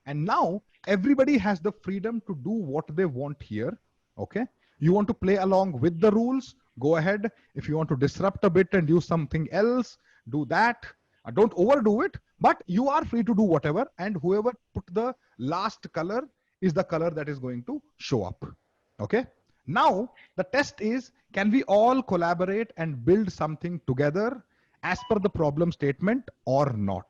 And now everybody has the freedom to do what they want here. Okay. You want to play along with the rules, go ahead. If you want to disrupt a bit and do something else, do that. Don't overdo it, but you are free to do whatever. And whoever put the last color is the color that is going to show up. Okay. Now, the test is, can we all collaborate and build something together as per the problem statement or not?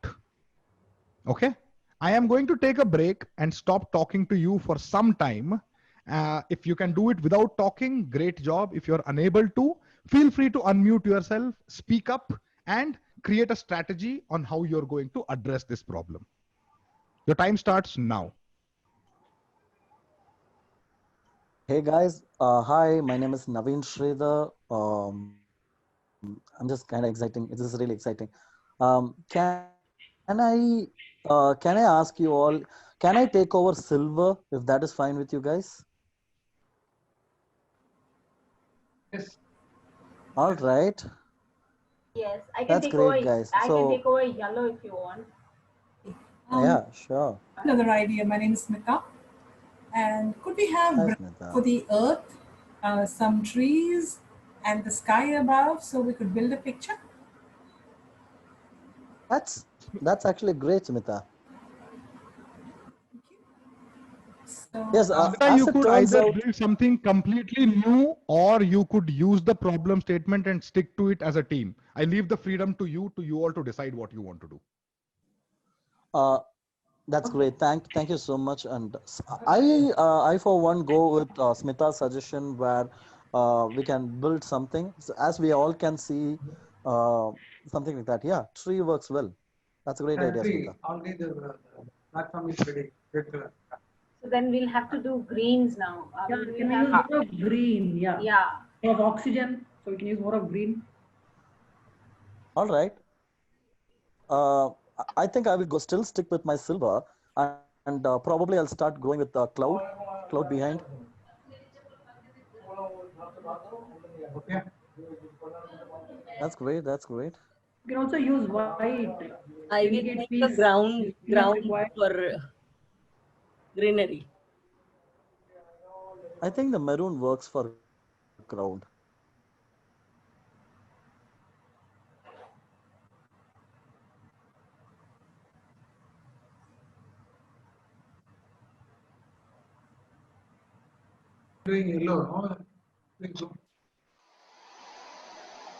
Okay. I am going to take a break and stop talking to you for some time. If you can do it without talking, great job. If you're unable to, feel free to unmute yourself, speak up, and create a strategy on how you're going to address this problem. Your time starts now. Hey guys, hi, my name is Naveen Sridhar. I'm just kind of exciting. This is really exciting. Can I ask you all, can I take over silver if that is fine with you guys? Yes. All right. Yes, I can That's take great, over. guys. I So, can take over yellow if you want. yeah, sure. Another idea. My name is Smita. And could we have Hi, Smita. for the earth, some trees and the sky above so we could build a picture? That's actually great, Smita. So, Yes, Smita, as you it could turns either out, build something completely new, or you could use the problem statement and stick to it as a team. I leave the freedom to you all to decide what you want to do. that's great. Thank you so much. And I for one go with Smita's suggestion where we can build something. So as we all can see, something like that. Yeah, tree works well. That's a great idea, Smita. Already the platform is ready. Red color. So then we'll have to do greens now. Yeah, We'll can we have- use more of green? Yeah. Yeah. More of oxygen, so we can use more of green. All right. I think I will still stick with my silver, and probably I'll start going with the cloud behind. Okay. That's great. That's great. You can also use white. I will Indicate make peace a ground is not required. for greenery. I think the maroon works for crowd. Doing yellow, no? Doing blue.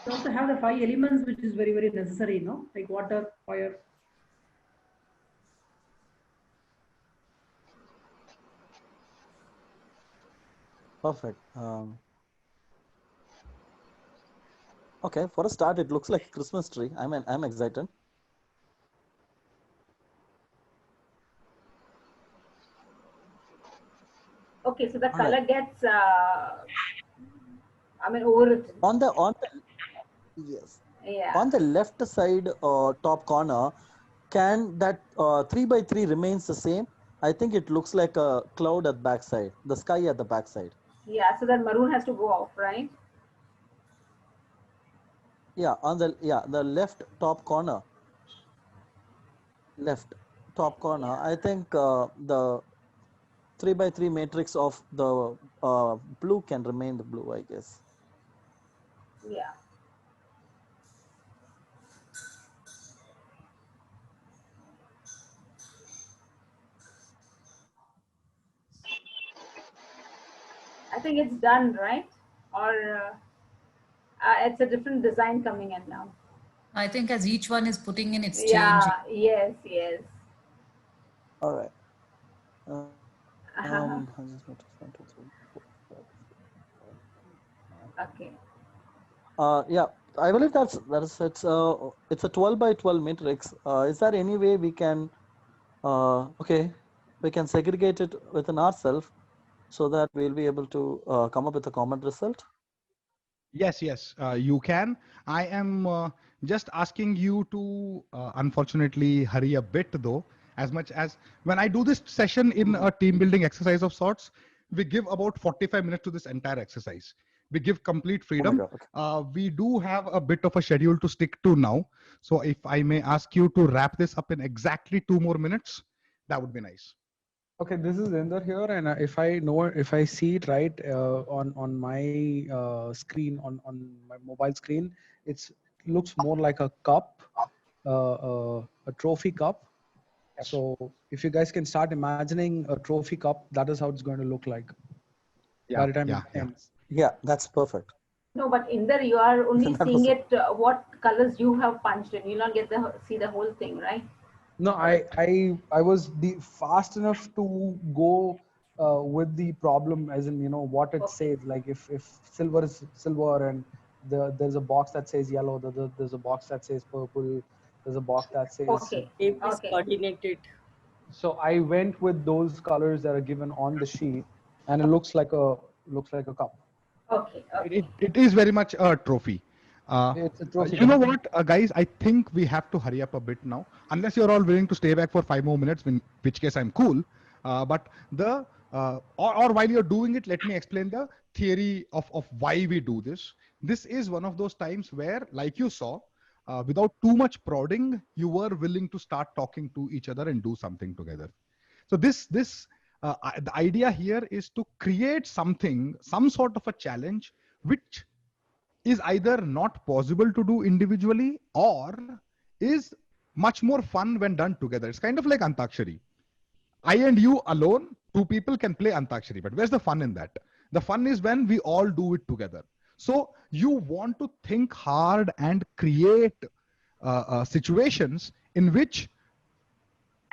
You also have the 5 elements, which is very, very necessary, no? Like water, fire. Perfect. Okay, for a start, it looks like a Christmas tree. I'm excited. Okay, so the All color right. gets, overwritten. On the yes, Yeah. on the left side top corner, can that 3 by 3 remains the same? I think it looks like a cloud at backside, the sky at the backside. Yeah, so that maroon has to go off, right? Yeah, the left top corner. Left top corner. I think the 3 by 3 matrix of the blue can remain the blue, I guess. Yeah. I think it's done, right? Or it's a different design coming in now. I think as each one is putting in, it's Yeah, changing. yes. All right. Okay. Yeah, I believe it's a 12 by 12 matrix. Is there any way we can we can segregate it within ourselves so that we'll be able to come up with a common result? Yes, you can. I am just asking you to unfortunately hurry a bit though, as much as when I do this session in a team building exercise of sorts, we give about 45 minutes to this entire exercise. We give complete freedom. Oh my God, okay. We do have a bit of a schedule to stick to now. So if I may ask you to wrap this up in exactly 2 more minutes, that would be nice. Okay, this is Inder here, and if I see it right on my screen on my mobile screen, it looks more like a cup, a trophy cup. So if you guys can start imagining a trophy cup, that is how it's going to look like. by the time yeah, it ends. Yeah, that's perfect. No, but in there you are only That seeing was it. it, what colors you have punched in. You'll not get the see the whole thing, right? No, I was fast enough to go with the problem, as in, you know, what it says. Like if silver is silver and there's a box that says yellow, there's a box that says purple, there's a box that says. Okay. It is coordinated. So I went with those colors that are given on the sheet, and it looks like a cup. Okay. It is very much a trophy. It's a trophy. You know what, guys? I think we have to hurry up a bit now, unless you're all willing to stay back for 5 more minutes, in which case I'm cool. But or while you're doing it, let me explain the theory of why we do this. This is one of those times where, like you saw, without too much prodding, you were willing to start talking to each other and do something together. So the idea here is to create something, some sort of a challenge, which is either not possible to do individually or is much more fun when done together. It's kind of like Antakshari. I and you alone, two people can play Antakshari, but where's the fun in that? The fun is when we all do it together. So you want to think hard and create situations in which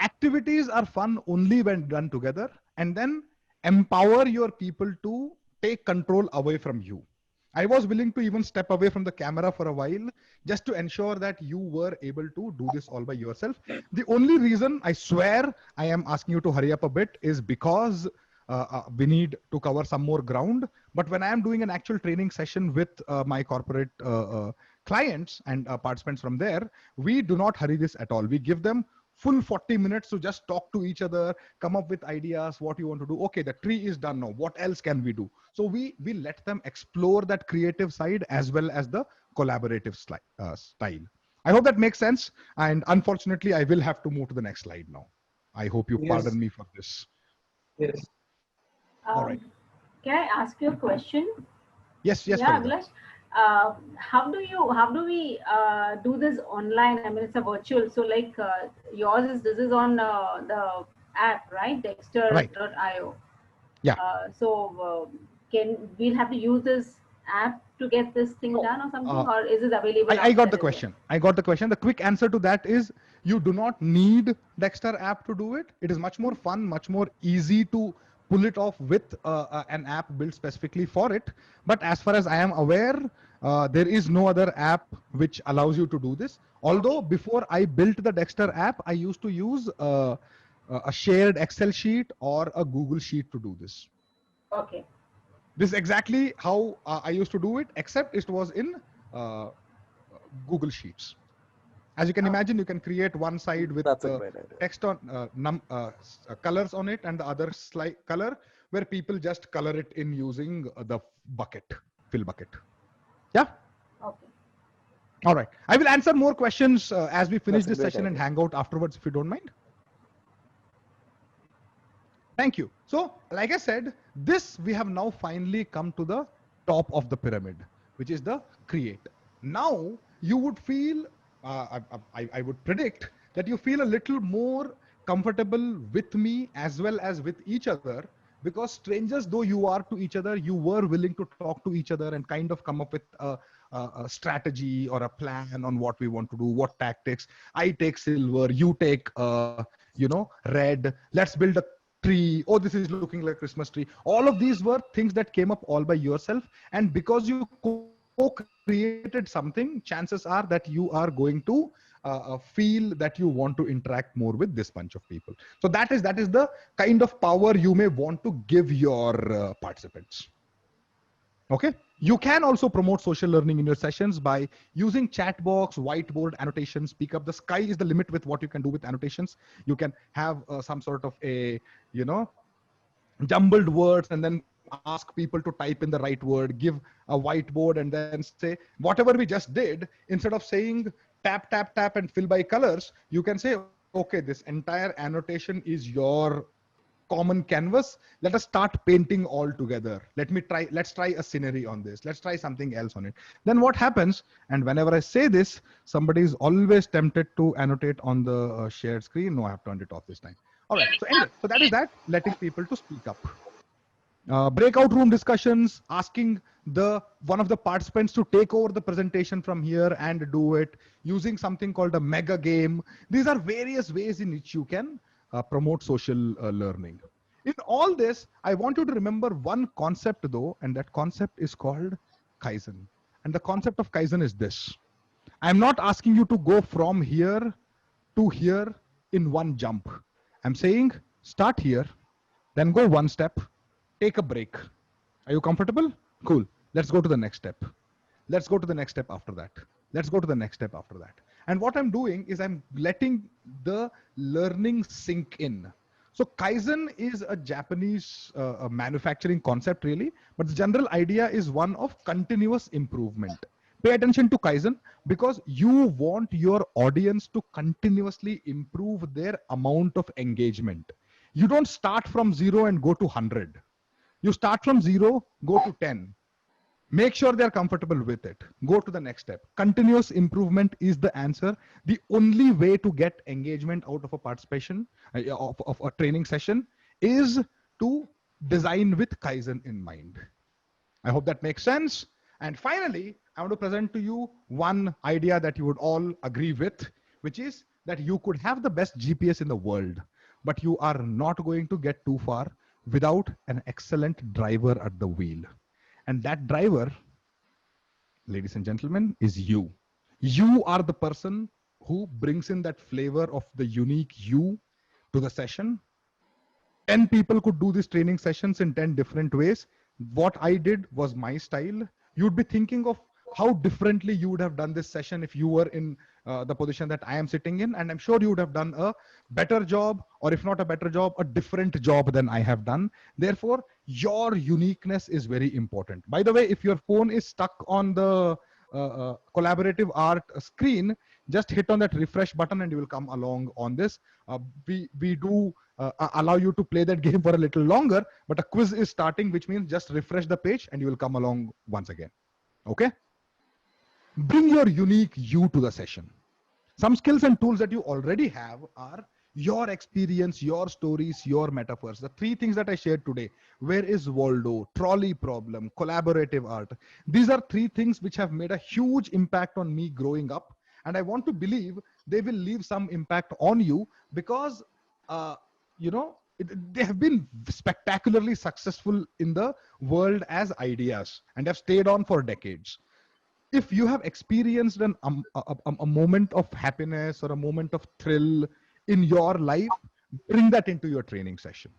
activities are fun only when done together, and then empower your people to take control away from you. I was willing to even step away from the camera for a while just to ensure that you were able to do this all by yourself. The only reason I swear I am asking you to hurry up a bit is because we need to cover some more ground. But when I am doing an actual training session with my corporate clients and participants from there, we do not hurry this at all. We give them full 40 minutes to just talk to each other, come up with ideas, what you want to do. Okay, the tree is done now. What else can we do? So we let them explore that creative side as well as the collaborative style. I hope that makes sense. And unfortunately, I will have to move to the next slide now. I hope you pardon me for this. Yes. All right. Can I ask you a question? Yes, yes. Yeah, Abhilash. How do we do this online? I mean, it's a virtual. So like this is on the app, right? Dexter.io. Yeah. We'll have to use this app to get this thing done or something, or is it available? I got the question. I got the question. The quick answer to that is you do not need Dexter app to do it. It is much more fun, much more easy to pull it off with an app built specifically for it. But as far as I am aware, there is no other app which allows you to do this. Although before I built the Dexter app, I used to use a shared Excel sheet or a Google sheet to do this. Okay. This is exactly how I used to do it, except it was in Google Sheets. As you can imagine, you can create one side with text on colors on it and the other color where people just color it in using the fill bucket. Yeah. Okay. All right. I will answer more questions as we finish this session and hang out afterwards, if you don't mind. Thank you. So, like I said, we have now finally come to the top of the pyramid, which is the create. Now you would feel, I would predict that you feel a little more comfortable with me as well as with each other, because strangers though you are to each other, you were willing to talk to each other and kind of come up with a strategy or a plan on what we want to do, what tactics. I take silver, you take, red. Let's build a tree. Oh, this is looking like a Christmas tree. All of these were things that came up all by yourself. And because you co-created something, chances are that you are going to feel that you want to interact more with this bunch of people. So that is the kind of power you may want to give your participants. Okay. You can also promote social learning in your sessions by using chat box, whiteboard, annotations, speak up. The sky is the limit with what you can do with annotations. You can have some sort of a, jumbled words and then ask people to type in the right word, give a whiteboard and then say, whatever we just did, instead of saying tap, tap, tap and fill by colors, you can say, okay, this entire annotation is your common canvas. Let us start painting all together. Let's try a scenery on this. Let's try something else on it. Then what happens? And whenever I say this, somebody is always tempted to annotate on the shared screen. No, I have turned it off this time. All right. So anyway, so that is that, letting people to speak up. breakout room discussions, asking one of the participants to take over the presentation from here and do it, using something called a mega game. These are various ways in which you can promote social learning. In all this, I want you to remember one concept though, and that concept is called Kaizen. And the concept of Kaizen is this. I'm not asking you to go from here to here in one jump. I'm saying start here, then go one step, take a break. Are you comfortable? Cool. Let's go to the next step. Let's go to the next step after that. Let's go to the next step after that. And what I'm doing is I'm letting the learning sink in. So Kaizen is a Japanese manufacturing concept really, but the general idea is one of continuous improvement. Pay attention to Kaizen because you want your audience to continuously improve their amount of engagement. You don't start from 0 and go to 100. You start from 0, go to 10. Make sure they're comfortable with it. Go to the next step. Continuous improvement is the answer. The only way to get engagement out of a participation, of a training session, is to design with Kaizen in mind. I hope that makes sense. And finally, I want to present to you one idea that you would all agree with, which is that you could have the best GPS in the world, but you are not going to get too far without an excellent driver at the wheel. And that driver, ladies and gentlemen, is you. You are the person who brings in that flavor of the unique you to the session. 10 people could do these training sessions in 10 different ways. What I did was my style. You'd be thinking of how differently you would have done this session if you were in the position that I am sitting in. And I'm sure you would have done a better job, or if not a better job, a different job than I have done. Therefore, your uniqueness is very important. By the way, if your phone is stuck on the collaborative art screen, just hit on that refresh button and you will come along on this. We do allow you to play that game for a little longer, but a quiz is starting, which means just refresh the page and you will come along once again. Okay? Bring your unique you to the session. Some skills and tools that you already have are your experience, your stories, your metaphors. The 3 things that I shared today. Where is Waldo? Trolley problem, collaborative art. These are 3 things which have made a huge impact on me growing up. And I want to believe they will leave some impact on you because, they have been spectacularly successful in the world as ideas and have stayed on for decades. If you have experienced a moment of happiness or a moment of thrill in your life, bring that into your training session.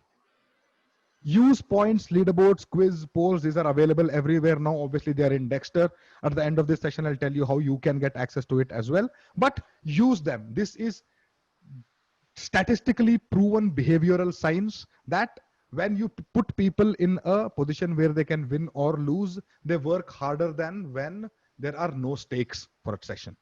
Use points, leaderboards, quiz, polls. These are available everywhere now. Obviously, they are in Dexter. At the end of this session, I'll tell you how you can get access to it as well. But use them. This is statistically proven behavioral science that when you put people in a position where they can win or lose, they work harder than when there are no stakes for a session.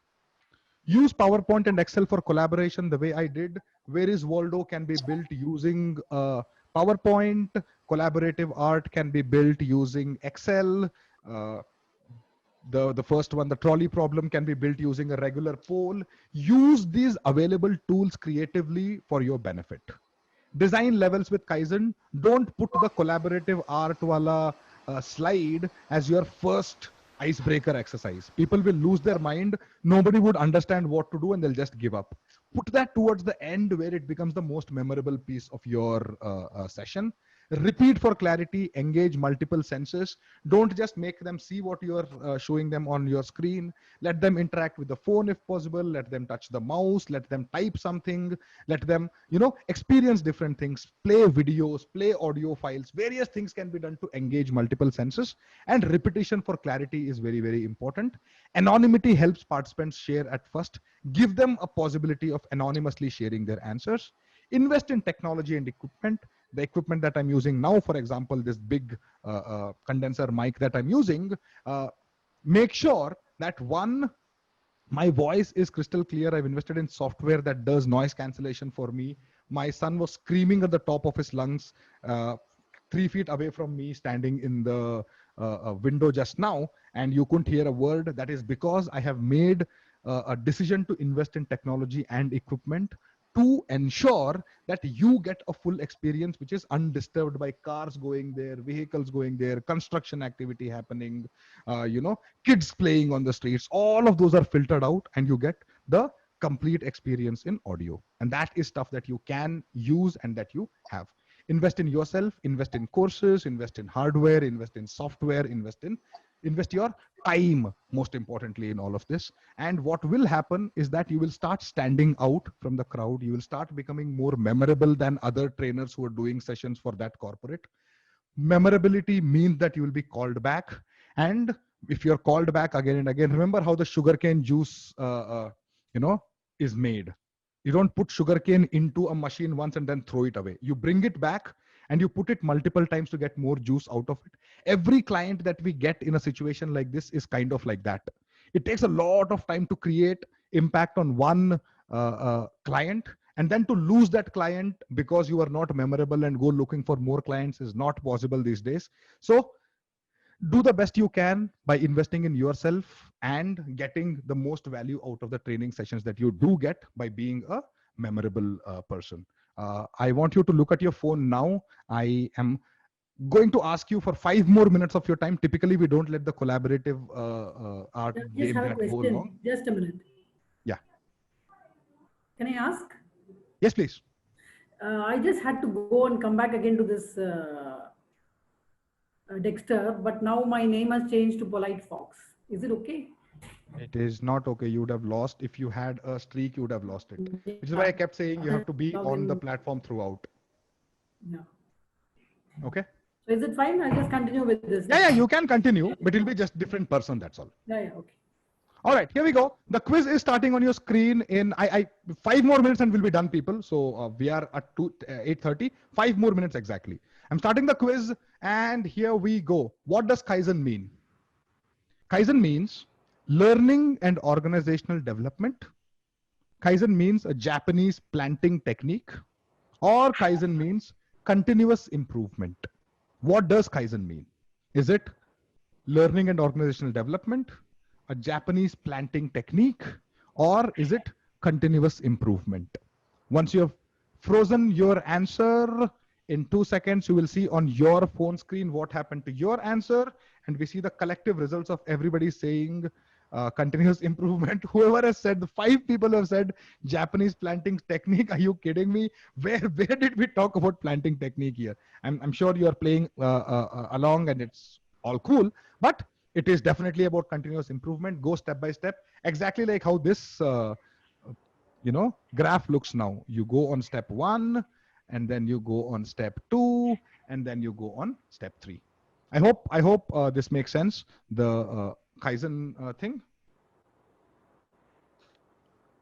Use PowerPoint and Excel for collaboration the way I did. Where is Waldo can be built using PowerPoint. Collaborative art can be built using Excel. The first one, the trolley problem, can be built using a regular poll. Use these available tools creatively for your benefit. Design levels with Kaizen. Don't put the collaborative art wala slide as your first icebreaker exercise. People will lose their mind. Nobody would understand what to do and they'll just give up. Put that towards the end where it becomes the most memorable piece of your session. Repeat for clarity, engage multiple senses. Don't just make them see what you're showing them on your screen. Let them interact with the phone if possible. Let them touch the mouse. Let them type something. Let them, experience different things. Play videos, play audio files. Various things can be done to engage multiple senses. And repetition for clarity is very, very important. Anonymity helps participants share at first. Give them a possibility of anonymously sharing their answers. Invest in technology and equipment. The equipment that I'm using now, for example, this big condenser mic that I'm using, make sure that my voice is crystal clear. I've invested in software that does noise cancellation for me. My son was screaming at the top of his lungs 3 feet away from me, standing in the window just now, and you couldn't hear a word. That is because I have made a decision to invest in technology and equipment to ensure that you get a full experience which is undisturbed by cars going there, vehicles going there, construction activity happening, kids playing on the streets. All of those are filtered out and you get the complete experience in audio. And that is stuff that you can use and that you have. Invest in yourself, invest in courses, invest in hardware, invest in software, invest your time, most importantly, in all of this. And what will happen is that you will start standing out from the crowd. You will start becoming more memorable than other trainers who are doing sessions for that corporate. Memorability means that you will be called back. And if you're called back again and again, remember how the sugarcane juice, is made. You don't put sugarcane into a machine once and then throw it away. You bring it back and you put it multiple times to get more juice out of it. Every client that we get in a situation like this is kind of like that. It takes a lot of time to create impact on one client, and then to lose that client because you are not memorable and go looking for more clients is not possible these days. So do the best you can by investing in yourself and getting the most value out of the training sessions that you do get by being a memorable person. I want you to look at your phone now. I am going to ask you for 5 more minutes of your time. Typically, we don't let the collaborative art game have a that go question. long. Just a minute. Yeah. Can I ask? Yes, please. I just had to go and come back again to this Dexter, but now my name has changed to Polite Fox. Is it okay? It is not okay. You would have lost. If you had a streak, you would have lost it. Which is why I kept saying you have to be on the platform throughout. Yeah. Okay. So is it fine? I'll just continue with this. Yeah, you can continue, but it'll be just different person. That's all. Yeah, okay. All right, here we go. The quiz is starting on your screen in 5 more minutes and we'll be done, people. So we are at 8:30. 5 more minutes exactly. I'm starting the quiz and here we go. What does Kaizen mean? Kaizen means learning and organizational development. Kaizen means a Japanese planting technique, or Kaizen means continuous improvement. What does Kaizen mean? Is it learning and organizational development, a Japanese planting technique, or is it continuous improvement? Once you have frozen your answer, in 2 seconds, you will see on your phone screen what happened to your answer. And we see the collective results of everybody saying continuous improvement. Whoever has said, the 5 people have said Japanese planting technique. Are you kidding me? Where did we talk about planting technique here? I'm sure you are playing along and it's all cool, but it is definitely about continuous improvement. Go step by step, exactly like how this graph looks now. You go on step 1, and then you go on step 2, and then you go on step 3. I hope this makes sense. The Kaizen thing.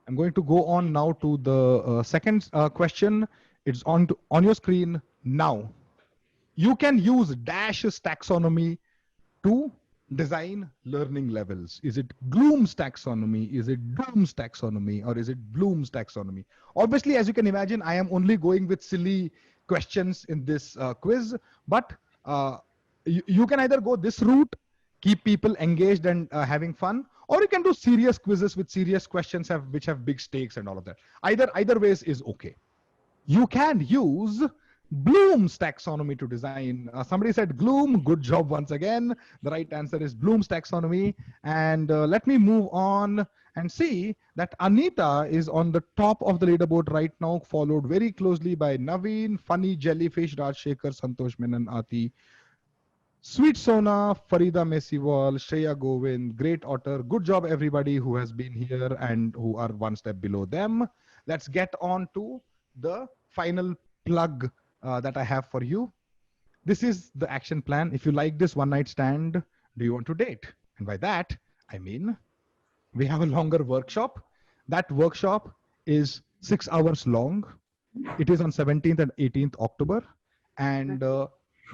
I'm going to go on now to the second question. It's on your screen now. You can use Dash's taxonomy to design learning levels. Is it Bloom's taxonomy? Is it Bloom's taxonomy? Or is it Bloom's taxonomy? Obviously, as you can imagine, I am only going with silly questions in this quiz, but you can either go this route, keep people engaged and having fun, or you can do serious quizzes with serious questions which have big stakes and all of that. Either ways is okay. You can use Bloom's taxonomy to design. Somebody said Gloom. Good job once again. The right answer is Bloom's taxonomy. And let me move on and see that Anita is on the top of the leaderboard right now, followed very closely by Naveen, Funny Jellyfish, Rajshekhar, Santosh Menon, Ati, Sweet Sona, Farida Mesiwal, Shreya Govind, Great Otter. Good job, everybody who has been here and who are one step below them. Let's get on to the final plug that I have for you. This is the action plan. If you like this one night stand, do you want to date? And by that, I mean, we have a longer workshop. That workshop is 6 hours long. It is on 17th and 18th October. And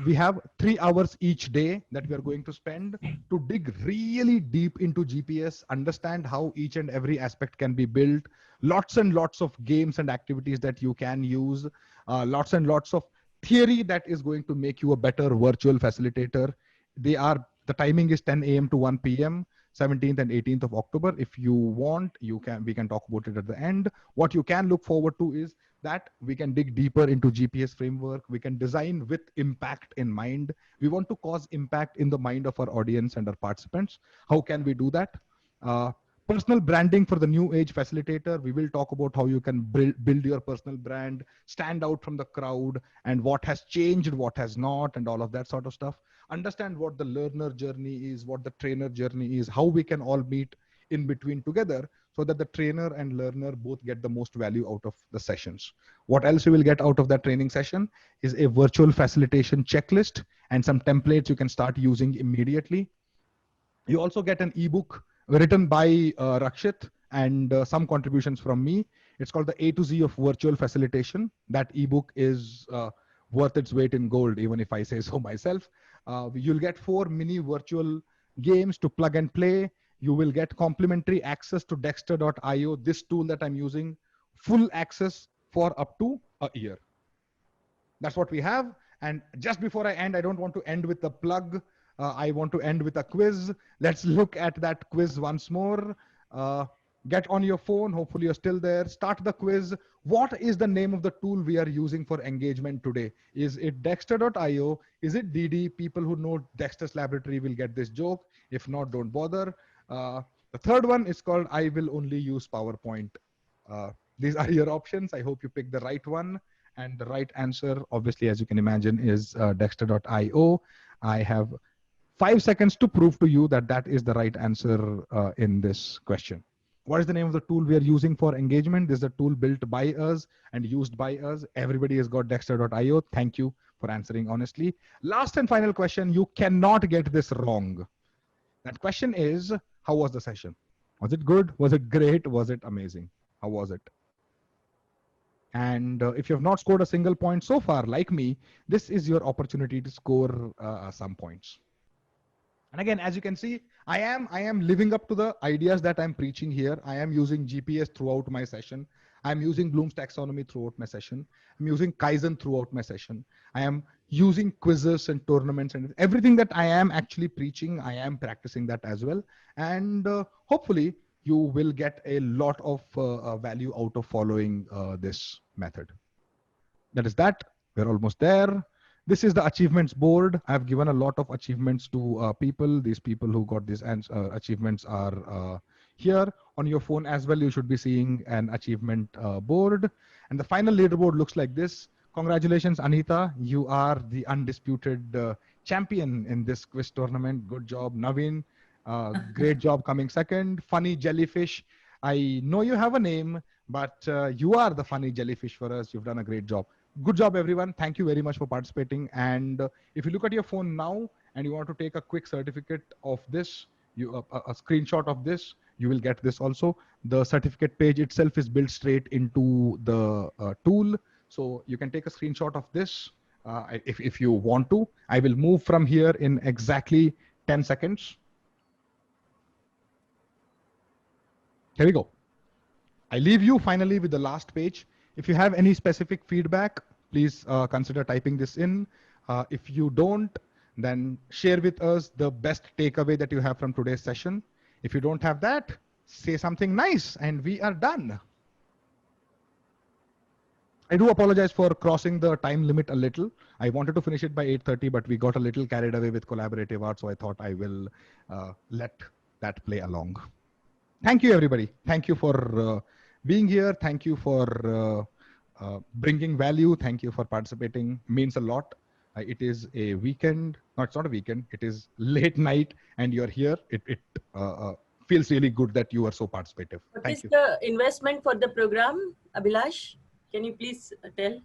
we have 3 hours each day that we are going to spend to dig really deep into GPS, understand how each and every aspect can be built, lots and lots of games and activities that you can use, lots and lots of theory that is going to make you a better virtual facilitator. The timing is 10 a.m. to 1 p.m. 17th and 18th of October. If you want, we can talk about it at the end. What you can look forward to is that we can dig deeper into GPS framework. We can design with impact in mind. We want to cause impact in the mind of our audience and our participants. How can we do that? Personal branding for the new age facilitator. We will talk about how you can build your personal brand, stand out from the crowd, and what has changed, what has not, and all of that sort of stuff. Understand what the learner journey is, what the trainer journey is, how we can all meet in between together so that the trainer and learner both get the most value out of the sessions. What else you will get out of that training session is a virtual facilitation checklist and some templates you can start using immediately. You also get an ebook written by Rakshit and some contributions from me. It's called the A to Z of virtual facilitation. That ebook is worth its weight in gold, even if I say so myself. You'll get 4 mini virtual games to plug and play. You will get complimentary access to Dexter.io, this tool that I'm using, full access for up to a year. That's what we have. And just before I end, I don't want to end with the plug. I want to end with a quiz. Let's look at that quiz once more. Get on your phone. Hopefully you're still there. Start the quiz. What is the name of the tool we are using for engagement today? Is it Dexter.io? Is it DD? People who know Dexter's Laboratory will get this joke. If not, don't bother. The third one is called I will only use PowerPoint. These are your options. I hope you pick the right one. And the right answer, obviously, as you can imagine, is Dexter.io. I have 5 seconds to prove to you that that is the right answer in this question. What is the name of the tool we are using for engagement? This is a tool built by us and used by us. Everybody has got Dexter.io. Thank you for answering honestly. Last and final question. You cannot get this wrong. That question is, how was the session? Was it good? Was it great? Was it amazing? How was it? And if you have not scored a single point so far, like me, this is your opportunity to score some points. And again, as you can see, I am living up to the ideas that I'm preaching here. I am using GPS throughout my session. I'm using Bloom's taxonomy throughout my session. I'm using Kaizen throughout my session. I am using quizzes and tournaments and everything that I am actually preaching. I am practicing that as well. And hopefully you will get a lot of value out of following this method. That is that. We're almost there. This is the achievements board. I've given a lot of achievements to people. These people who got these achievements are here. On your phone as well, you should be seeing an achievement board. And the final leaderboard looks like this. Congratulations, Anita. You are the undisputed champion in this quiz tournament. Good job, Naveen. Great job coming second. Funny Jellyfish. I know you have a name, but you are the funny jellyfish for us. You've done a great job. Good job, everyone. Thank you very much for participating. And if you look at your phone now and you want to take a quick certificate of this, a screenshot of this, you will get this also. The certificate page itself is built straight into the tool. So you can take a screenshot of this if you want to. I will move from here in exactly 10 seconds. Here we go. I leave you finally with the last page. If you have any specific feedback, please consider typing this in. If you don't, then share with us the best takeaway that you have from today's session. If you don't have that, say something nice and we are done. I do apologize for crossing the time limit a little. I wanted to finish it by 8:30, but we got a little carried away with collaborative art, so I thought I will let that play along. Thank you, everybody. Thank you for being here. Thank you for bringing value. Thank you for participating. Means a lot. It is a weekend. No, it's not a weekend. It is late night and you're here. It feels really good that you are so participative. What is the investment for the program, Abhilash? Can you please tell?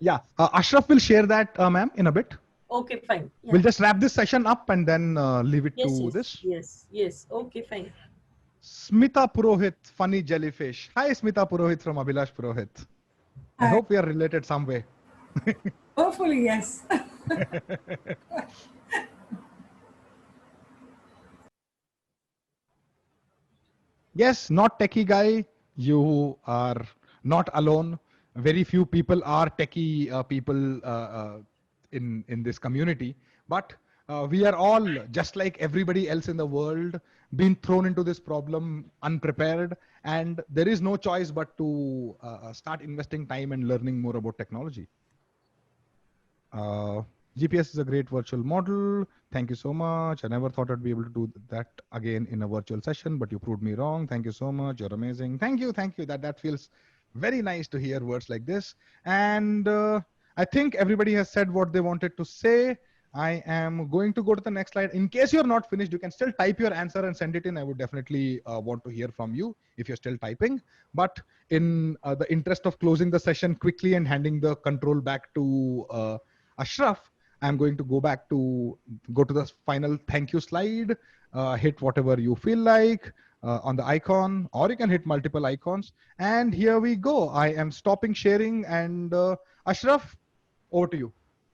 Yeah, Ashraf will share that, ma'am, in a bit. Okay, fine. Yeah. We'll just wrap this session up and then leave it to this. Yes. Okay, fine. Smita Purohit, funny jellyfish. Hi, Smita Purohit from Abhilash Purohit. I hope we are related some way. Hopefully, yes. Yes, not techie guy. You are not alone. Very few people are techie people in this community. But We are all, just like everybody else in the world, been thrown into this problem unprepared, and there is no choice but to start investing time and learning more about technology. GPS is a great virtual model. Thank you so much. I never thought I'd be able to do that again in a virtual session, but you proved me wrong. Thank you so much. You're amazing. Thank you. Thank you. That feels very nice to hear words like this. And I think everybody has said what they wanted to say. I am going to go to the next slide. In case you're not finished, you can still type your answer and send it in. I would definitely want to hear from you if you're still typing. But in the interest of closing the session quickly and handing the control back to Ashraf, I'm going to go to the final thank you slide, hit whatever you feel like on the icon, or you can hit multiple icons. And here we go. I am stopping sharing, and Ashraf, over to you.